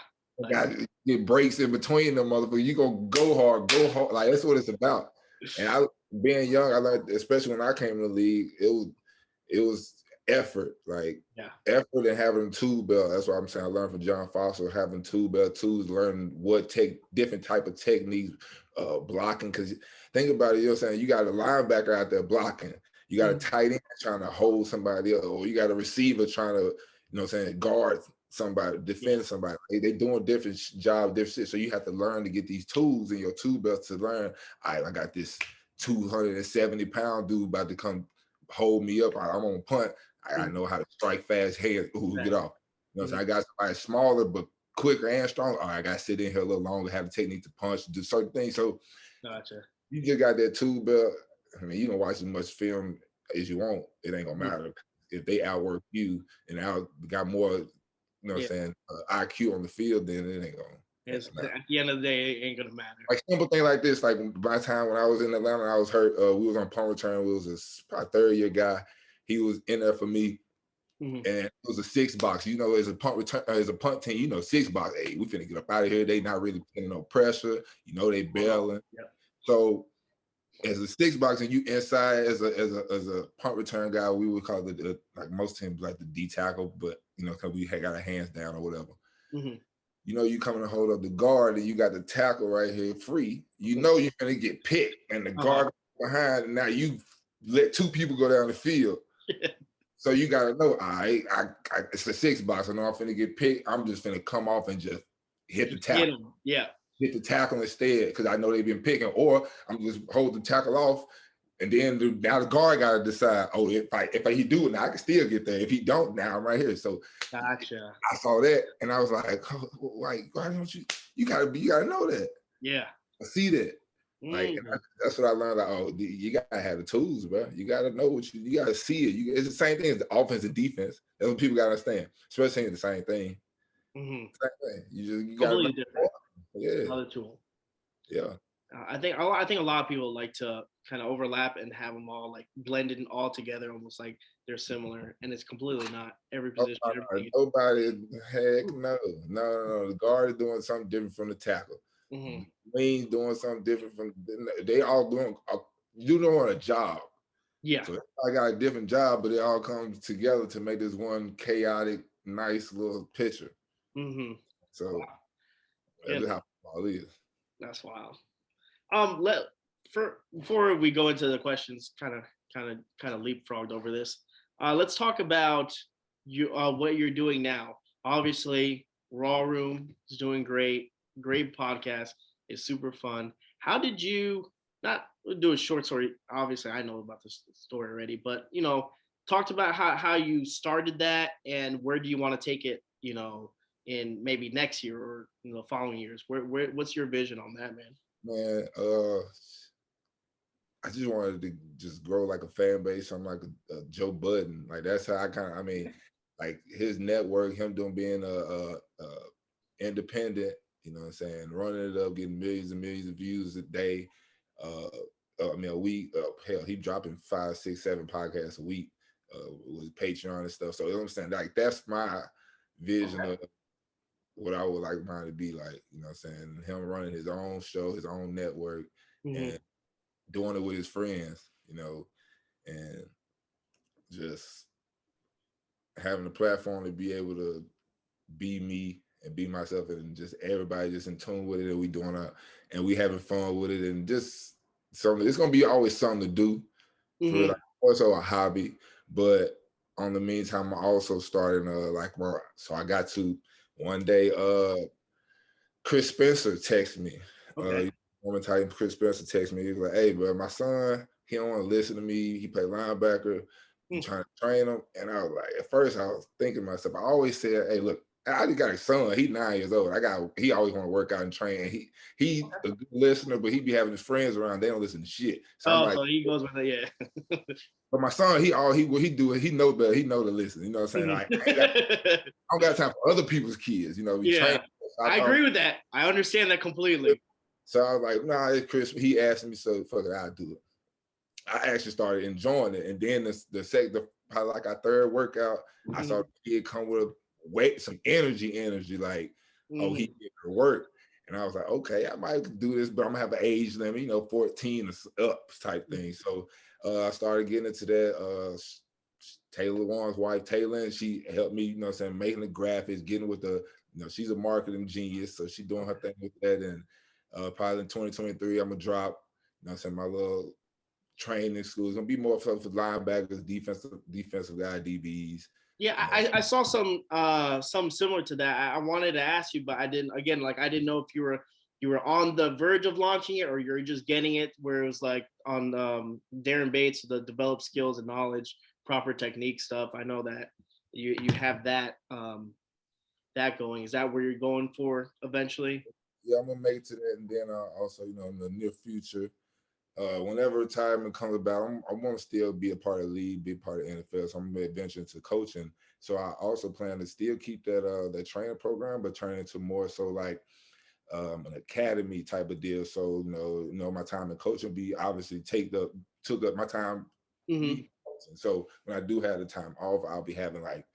[SPEAKER 2] Get breaks in between them, motherfucker. You go hard. Like, that's what it's about. And being young, I learned, especially when I came to the league, it was effort, like effort and having two belt. That's what I'm saying. I learned from John Foster, having two belt twos, learning what different type of techniques, blocking. Because think about it, you know what I'm saying? You got a linebacker out there blocking. You got a tight end trying to hold somebody else, or you got a receiver trying to, you know what I'm saying, guard somebody, defend somebody. They doing different jobs, different shit. So you have to learn to get these tools in your tool belt to learn. I got this 270-pound dude about to come hold me up. I'm on punt. I know how to strike fast hands. Ooh, get off. You know what I'm saying? I got somebody smaller but quicker and stronger. All right, I got to sit in here a little longer, have the technique to punch, do certain things. So you just got that tool belt. I mean, you can watch as much film as you want. It ain't gonna matter if they outwork you and got more, you know what I'm saying, IQ on the field, then it ain't gonna.
[SPEAKER 3] At the end of the day, it ain't gonna matter.
[SPEAKER 2] Like simple thing like this, like by the time when I was in Atlanta, I was hurt. We was on punt return. We was a probably third-year guy. He was in there for me, and it was a 6-box. You know, as a punt return, as a punt team, you know, 6-box. Hey, we finna get up out of here. They not really putting no pressure. You know, they bailing. So as a 6-box, and you inside as a punt return guy, we would call it like most teams like the D tackle, but you know, because we had got our hands down or whatever. You know, you coming to hold up the guard, and you got the tackle right here free. You know you're gonna get picked, and the guard behind, and now you let two people go down the field. So you gotta know, all right, it's a 6-box. I know I'm finna get picked. I'm just finna come off and just hit the tackle. Hit the tackle instead, because I know they've been picking, or I'm just hold the tackle off, and then now the guard gotta decide, oh, if he do it, now I can still get there. If he don't, now I'm right here. So I saw that, and I was like, oh, why don't you gotta know that. I see that. Like that's what I learned. Like, oh, you gotta have the tools, bro. You gotta know you gotta see it. It's the same thing as the offense and defense. That's what people gotta understand. Especially the same thing. Same thing. You gotta know.
[SPEAKER 3] Another tool. I think a lot of people like to kind of overlap and have them all like blended all together, almost like they're similar, and it's completely not. Every position.
[SPEAKER 2] Nobody. Heck no. The guard is doing something different from the tackle. Wayne's doing something different from. They all doing. You doing a job. So I got a different job, but it all comes together to make this one chaotic, nice little picture. So that's how football is.
[SPEAKER 3] That's wild. Before we go into the questions, kind of leapfrogged over this. Let's talk about what you're doing now. Obviously, Raw Room is doing great podcast. It's super fun. How did you not do a short story? Obviously, I know about this story already, but you know, talked about how you started that and where do you want to take it? You know, in maybe next year or the following years. What's your vision on that, man?
[SPEAKER 2] Man, I just wanted to just grow like a fan base. I'm like a Joe Budden. Like that's how I mean, like his network, him being independent, you know what I'm saying, running it up, getting millions and millions of views a day. I mean, a week. Hell, he dropping 5, 6, 7 podcasts a week with Patreon and stuff. So you know what I'm saying, like that's my vision of what I would like mine to be like. You know what I'm saying, him running his own show, his own network, and doing it with his friends. You know, and just having a platform to be able to be me and be myself, and just everybody just in tune with it, and we doing and we having fun with it, and just something. It's gonna be always something to do for like also a hobby, but on the meantime, I'm also starting like more. So I got to one day. Chris Spencer texted me. Woman type Chris Spencer texted me. He was like, "Hey, bro, my son, he don't want to listen to me. He play linebacker. I'm trying to train him." And I was like, at first, I was thinking to myself, I always said, "Hey, look, I just got a son. He's 9 years old. He always want to work out and train. He a good listener, but he be having his friends around. They don't listen to shit. So I'm
[SPEAKER 3] Oh,
[SPEAKER 2] like,
[SPEAKER 3] so he goes with it, yeah.
[SPEAKER 2] but my son, what he do it. He know better. He know to listen. You know what I'm saying? Like, I don't got time for other people's kids. You know, we train.
[SPEAKER 3] Yeah, I agree with that. I understand that completely.
[SPEAKER 2] So I was like, nah, it's Chris. He asked me, so fuck it, I'll do it. I actually started enjoying it, and then probably like our third workout, I saw the kid come with some energy, like, oh, he did her work. And I was like, okay, I might do this, but I'm gonna have an age limit, 14 up type thing. So I started getting into that. Taylor Warren's wife, Taylor, and she helped me, making the graphics, getting with she's a marketing genius, so she's doing her thing with that. And probably in 2023, I'm gonna drop, my little training school. It's gonna be more for linebackers, defensive guy, DBs.
[SPEAKER 3] Yeah, I saw some similar to that. I wanted to ask you, but I didn't. Again, like I didn't know if you were on the verge of launching it or you're just getting it where it was like on Daren Bates, the develop skills and knowledge, proper technique stuff. I know that you have that that going. Is that where you're going for eventually?
[SPEAKER 2] Yeah, I'm gonna make it to that, and then also, in the near future, whenever retirement comes about, I want to still be a part of the league, be a part of the NFL. So I'm gonna venture into coaching. So I also plan to still keep that training program, but turn it into more so like an academy type of deal. So my time in coaching be obviously took up my time. So when I do have the time off, I'll be having like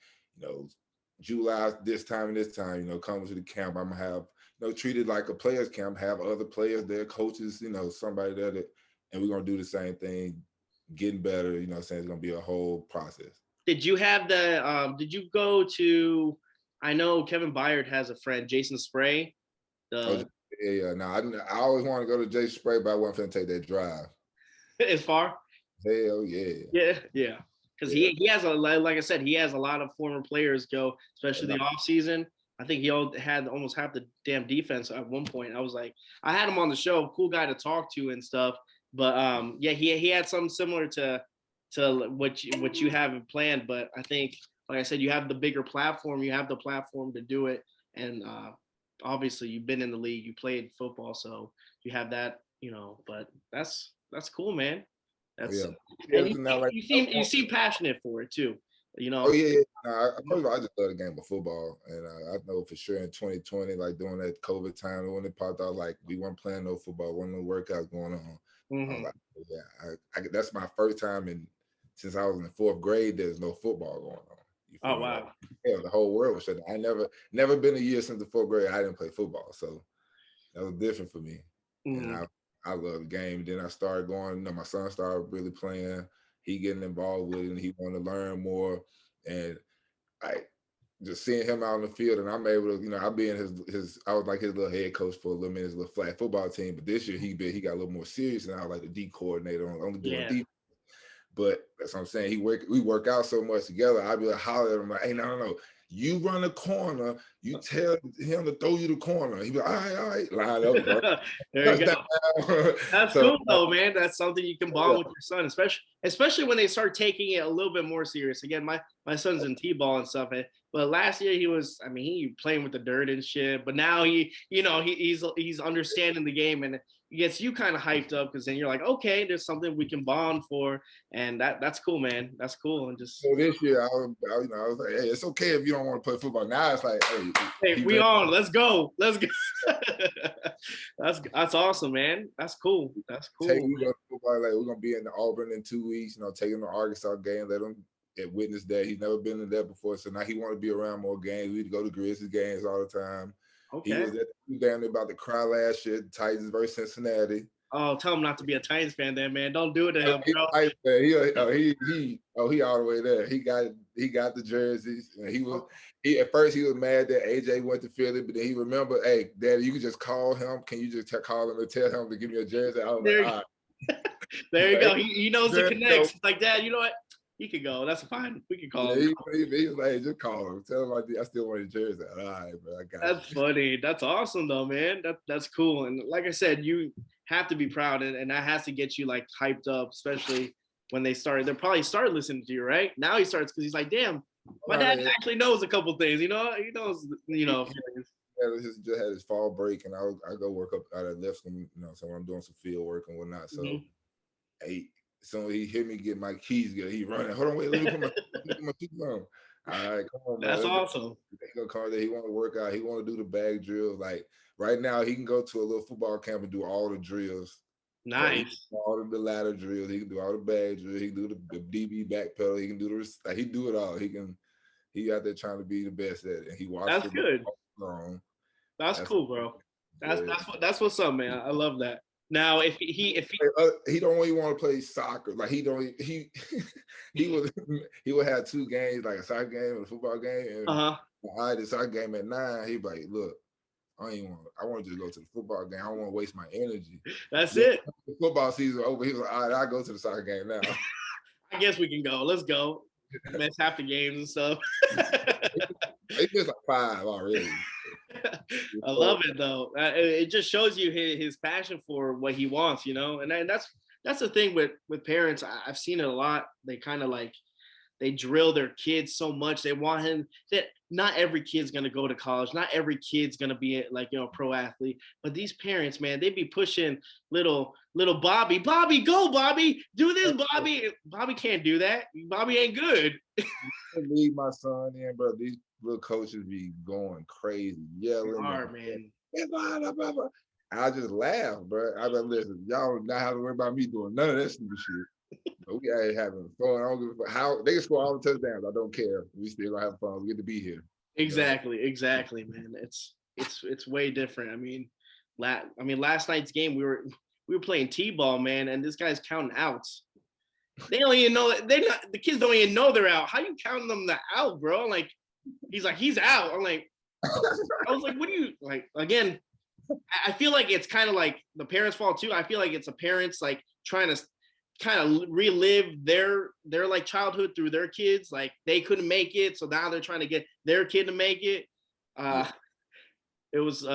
[SPEAKER 2] July this time and this time. Coming to the camp, I'm gonna have treated like a players camp. Have other players there, coaches. Somebody there that. And we're gonna do the same thing, getting better. It's gonna be a whole process.
[SPEAKER 3] Did you have did you go to, I know Kevin Byard has a friend, Jason Spray.
[SPEAKER 2] Yeah. No, I always want to go to Jason Spray, but I wasn't finna take that drive.
[SPEAKER 3] As far?
[SPEAKER 2] Hell yeah.
[SPEAKER 3] Yeah. Because he has like I said, he has a lot of former players go, especially the off season. I think he had almost half the damn defense at one point. I was like, I had him on the show, cool guy to talk to and stuff. But yeah, he had something similar to what you have planned. But I think, like I said, you have the bigger platform. You have the platform to do it, and obviously you've been in the league. You played football, so you have that. But that's cool, man. That's and you seem passionate for it too.
[SPEAKER 2] Oh yeah. First of all, I just love the game of football, and I know for sure in 2020, like during that COVID time when it popped out, like we weren't playing no football, wasn't no workouts going on. I was like, yeah, that's my first time since I was in the 4th grade. There's no football going on.
[SPEAKER 3] Oh wow!
[SPEAKER 2] Like, the whole world was shut down. I never been a year since the 4th grade I didn't play football, so that was different for me. And I love the game. Then I started going. My son started really playing. He getting involved with it, and he wanted to learn more. And I just seeing him out in the field, and I'm able to, I be in his. I was like his little head coach for a little minute, his little flag football team. But this year he got a little more serious, and I was like the D coordinator on doing defense. But that's what I'm saying. We work out so much together. I'd be like holler at him like, hey, no. You run a corner, you tell him to throw you the corner. He'd be like, all right, line up. Bro.
[SPEAKER 3] There you go. That's cool though, man. That's something you can bond with your son, especially when they start taking it a little bit more serious. Again, my son's in T-ball and stuff, but last year he playing with the dirt and shit. But now he's understanding the game, and it gets you kind of hyped up because then you're like, okay, there's something we can bond for, and that's cool, man. That's cool. And just
[SPEAKER 2] so this year, I was like, hey, it's okay if you don't want to play football. Now it's like,
[SPEAKER 3] hey, let's go. That's awesome, man. That's cool.
[SPEAKER 2] We're gonna be in Auburn in 2 weeks. Take him to Arkansas game, let him witness that. He's never been in that before, so now he want to be around more games. We go to Grizzlies games all the time. Okay. He was down there about to cry last year. Titans versus Cincinnati.
[SPEAKER 3] Oh, tell him not to be a Titans fan, then, man. Don't do it to him, bro.
[SPEAKER 2] He all the way there. He got the jerseys. And at first he was mad that AJ went to Philly, but then he remembered, hey, Daddy, you can just call him. Can you just call him and tell him to give me a jersey? I was like, all right.
[SPEAKER 3] There you go. He knows the connects. He's like, Dad, you know what? He could go. That's fine. We can call him.
[SPEAKER 2] He was like, hey, just call him. Tell him I still want his jersey. All right, bro. I got
[SPEAKER 3] That's funny. That's awesome, though, man. That's cool. And like I said, you have to be proud, and that has to get you like hyped up, especially when they'll probably start listening to you, right? Now he starts because he's like, damn, My dad actually knows a couple things. He knows.
[SPEAKER 2] He had his fall break, and I go work up out of Lipscomb. So I'm doing some field work and whatnot. So, so he hit me get my keys. He running. Hold on, wait. Let me put my keys on. All right, come on, man.
[SPEAKER 3] That's awesome.
[SPEAKER 2] He gonna come there. He want to work out. He want to do the bag drills. Like right now, he can go to a little football camp and do all the drills.
[SPEAKER 3] Nice.
[SPEAKER 2] All of the ladder drills. He can do all the bag drills. He can do the DB back pedal. He can do he do it all. He out there trying to be the best at it. And he watched.
[SPEAKER 3] That's good. That's cool, bro. That's what's up, man. I love that. Now, if he
[SPEAKER 2] don't really want to play soccer, like he would have two games, like a soccer game and a football game. And I had the soccer game at 9. He'd be like, look, I want to just go to the football game. I don't want to waste my energy.
[SPEAKER 3] That's it.
[SPEAKER 2] The football season over. He was like, all right, I'll go to the soccer game now.
[SPEAKER 3] I guess we can go. Let's go. Miss half the games and stuff.
[SPEAKER 2] He missed like 5 already.
[SPEAKER 3] I love it though. It just shows you his passion for what he wants, and that's the thing with parents. I've seen it a lot. They kind of like they drill their kids so much. They want him that not every kid's gonna go to college. Not every kid's gonna be a pro athlete. But these parents, man, they be pushing little Bobby. Bobby, go, Bobby. Do this, Bobby. Bobby can't do that. Bobby ain't good.
[SPEAKER 2] I leave my son in, bro. These little coaches be going crazy, yelling.
[SPEAKER 3] Hard, man.
[SPEAKER 2] I just laugh, bro. I like, listen, y'all not have to worry about me doing none of that stupid shit. We ain't having fun. I don't give a fuck how they can score all the touchdowns. I don't care. We still gonna have fun. We get to be here.
[SPEAKER 3] Exactly, man. It's way different. I mean, last night's game we were playing t-ball, man, and this guy's counting outs. They don't even know the kids don't even know they're out. How you counting them out, bro? Like, he's like, he's out. I'm like, I was like, what do you like? Again, I feel like it's kind of like the parents' fault too. I feel like it's the parents like trying to kind of relive their like childhood through their kids. Like they couldn't make it, so now they're trying to get their kid to make it. It was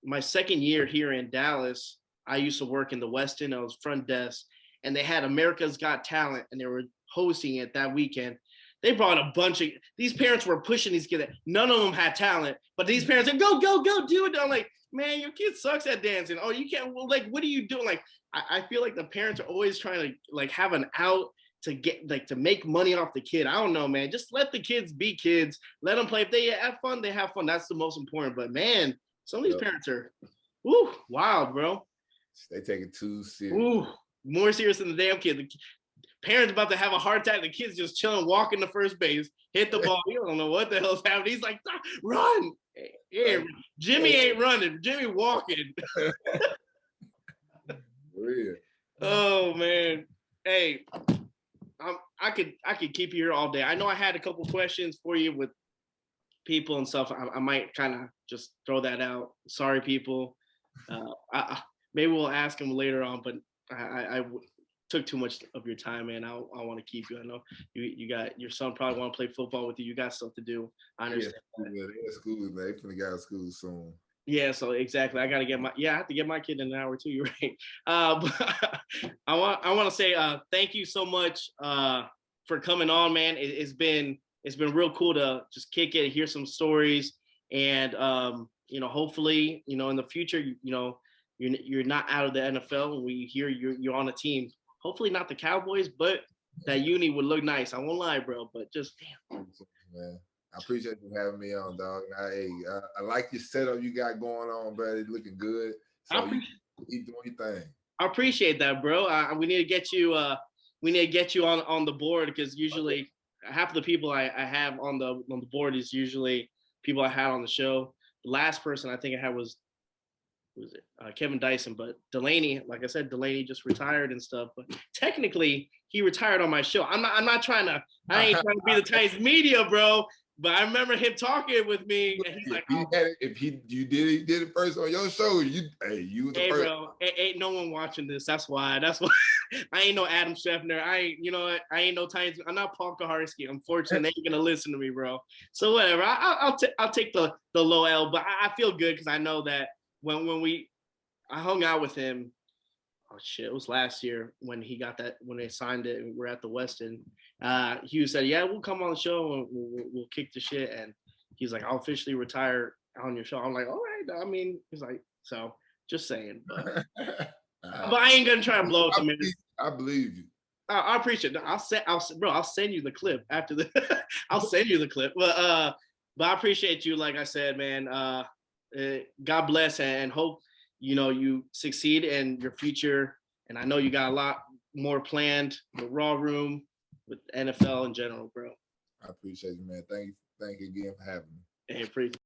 [SPEAKER 3] my second year here in Dallas. I used to work in the Westin. I was front desk, and they had America's Got Talent, and they were hosting it that weekend. They brought a bunch of these parents were pushing these kids. None of them had talent, but these parents said, go, do it. I'm like, man, your kid sucks at dancing. Oh, you can't. Well, like, what are you doing? Like, I feel like the parents are always trying to like have an out to get like to make money off the kid. I don't know, man. Just let the kids be kids. Let them play. If they have fun, they have fun. That's the most important. But man, some of these parents are, wild, bro.
[SPEAKER 2] They take it too serious.
[SPEAKER 3] More serious than the damn kid. The parents about to have a heart attack. The kid's just chilling, walking to first base, hit the ball. You don't know what the hell's happening. He's like, run. Yeah, Jimmy ain't running. Jimmy walking. Oh man. Hey, I could keep you here all day. I know I had a couple questions for you with people and stuff. I might kind of just throw that out. Sorry, people. Maybe we'll ask them later on, but I took too much of your time, man. I want to keep you. I know you got your son probably want to play football with you. You got stuff to do. I understand.
[SPEAKER 2] Yeah, they're in school. They're gonna get out of school soon.
[SPEAKER 3] Yeah, so exactly. I got to get I have to get my kid in an hour too. You're right. But I want to say thank you so much for coming on, man. It's been real cool to just kick it, hear some stories, and hopefully, in the future, you're not out of the NFL, and we hear you're on a team. Hopefully not the Cowboys, but that uni would look nice. I won't lie, bro, but just damn.
[SPEAKER 2] Man, I appreciate you having me on, dog. I like your setup you got going on, bro. It's looking good. So you keep doing your thing. I
[SPEAKER 3] appreciate that, bro. We need to get you. We need to get you on the board, because usually half of the people I have on the board is usually people I had on the show. The last person I think I had was Kevin Dyson, but Delaney, like I said, Delaney just retired and stuff. But technically, he retired on my show. I ain't trying to be the Titans media, bro. But I remember him talking with me, and he's like,
[SPEAKER 2] you did it first on your show. You was the first.
[SPEAKER 3] Bro, ain't no one watching this. That's why. I ain't no Adam Schefter. I ain't no Titans. I'm not Paul Kaharski. Unfortunately, they ain't gonna listen to me, bro. So whatever. I'll take the low L, but I feel good because I know that when I hung out with him, oh shit, it was last year when he got that, when they signed it and we're at the Westin. Hugh said, yeah, we'll come on the show and we'll kick the shit. And he's like, I'll officially retire on your show. I'm like, all right. I mean, he's like, so just saying, but I ain't gonna try to blow up the man.
[SPEAKER 2] I believe you.
[SPEAKER 3] I appreciate it. I'll send you the clip after the. I'll send you the clip. But I appreciate you. Like I said, man. God bless and hope you succeed in your future. And I know you got a lot more planned. The Raw Room with NFL in general, bro.
[SPEAKER 2] I appreciate you, man. Thank you again for having me.
[SPEAKER 3] Hey, appreciate.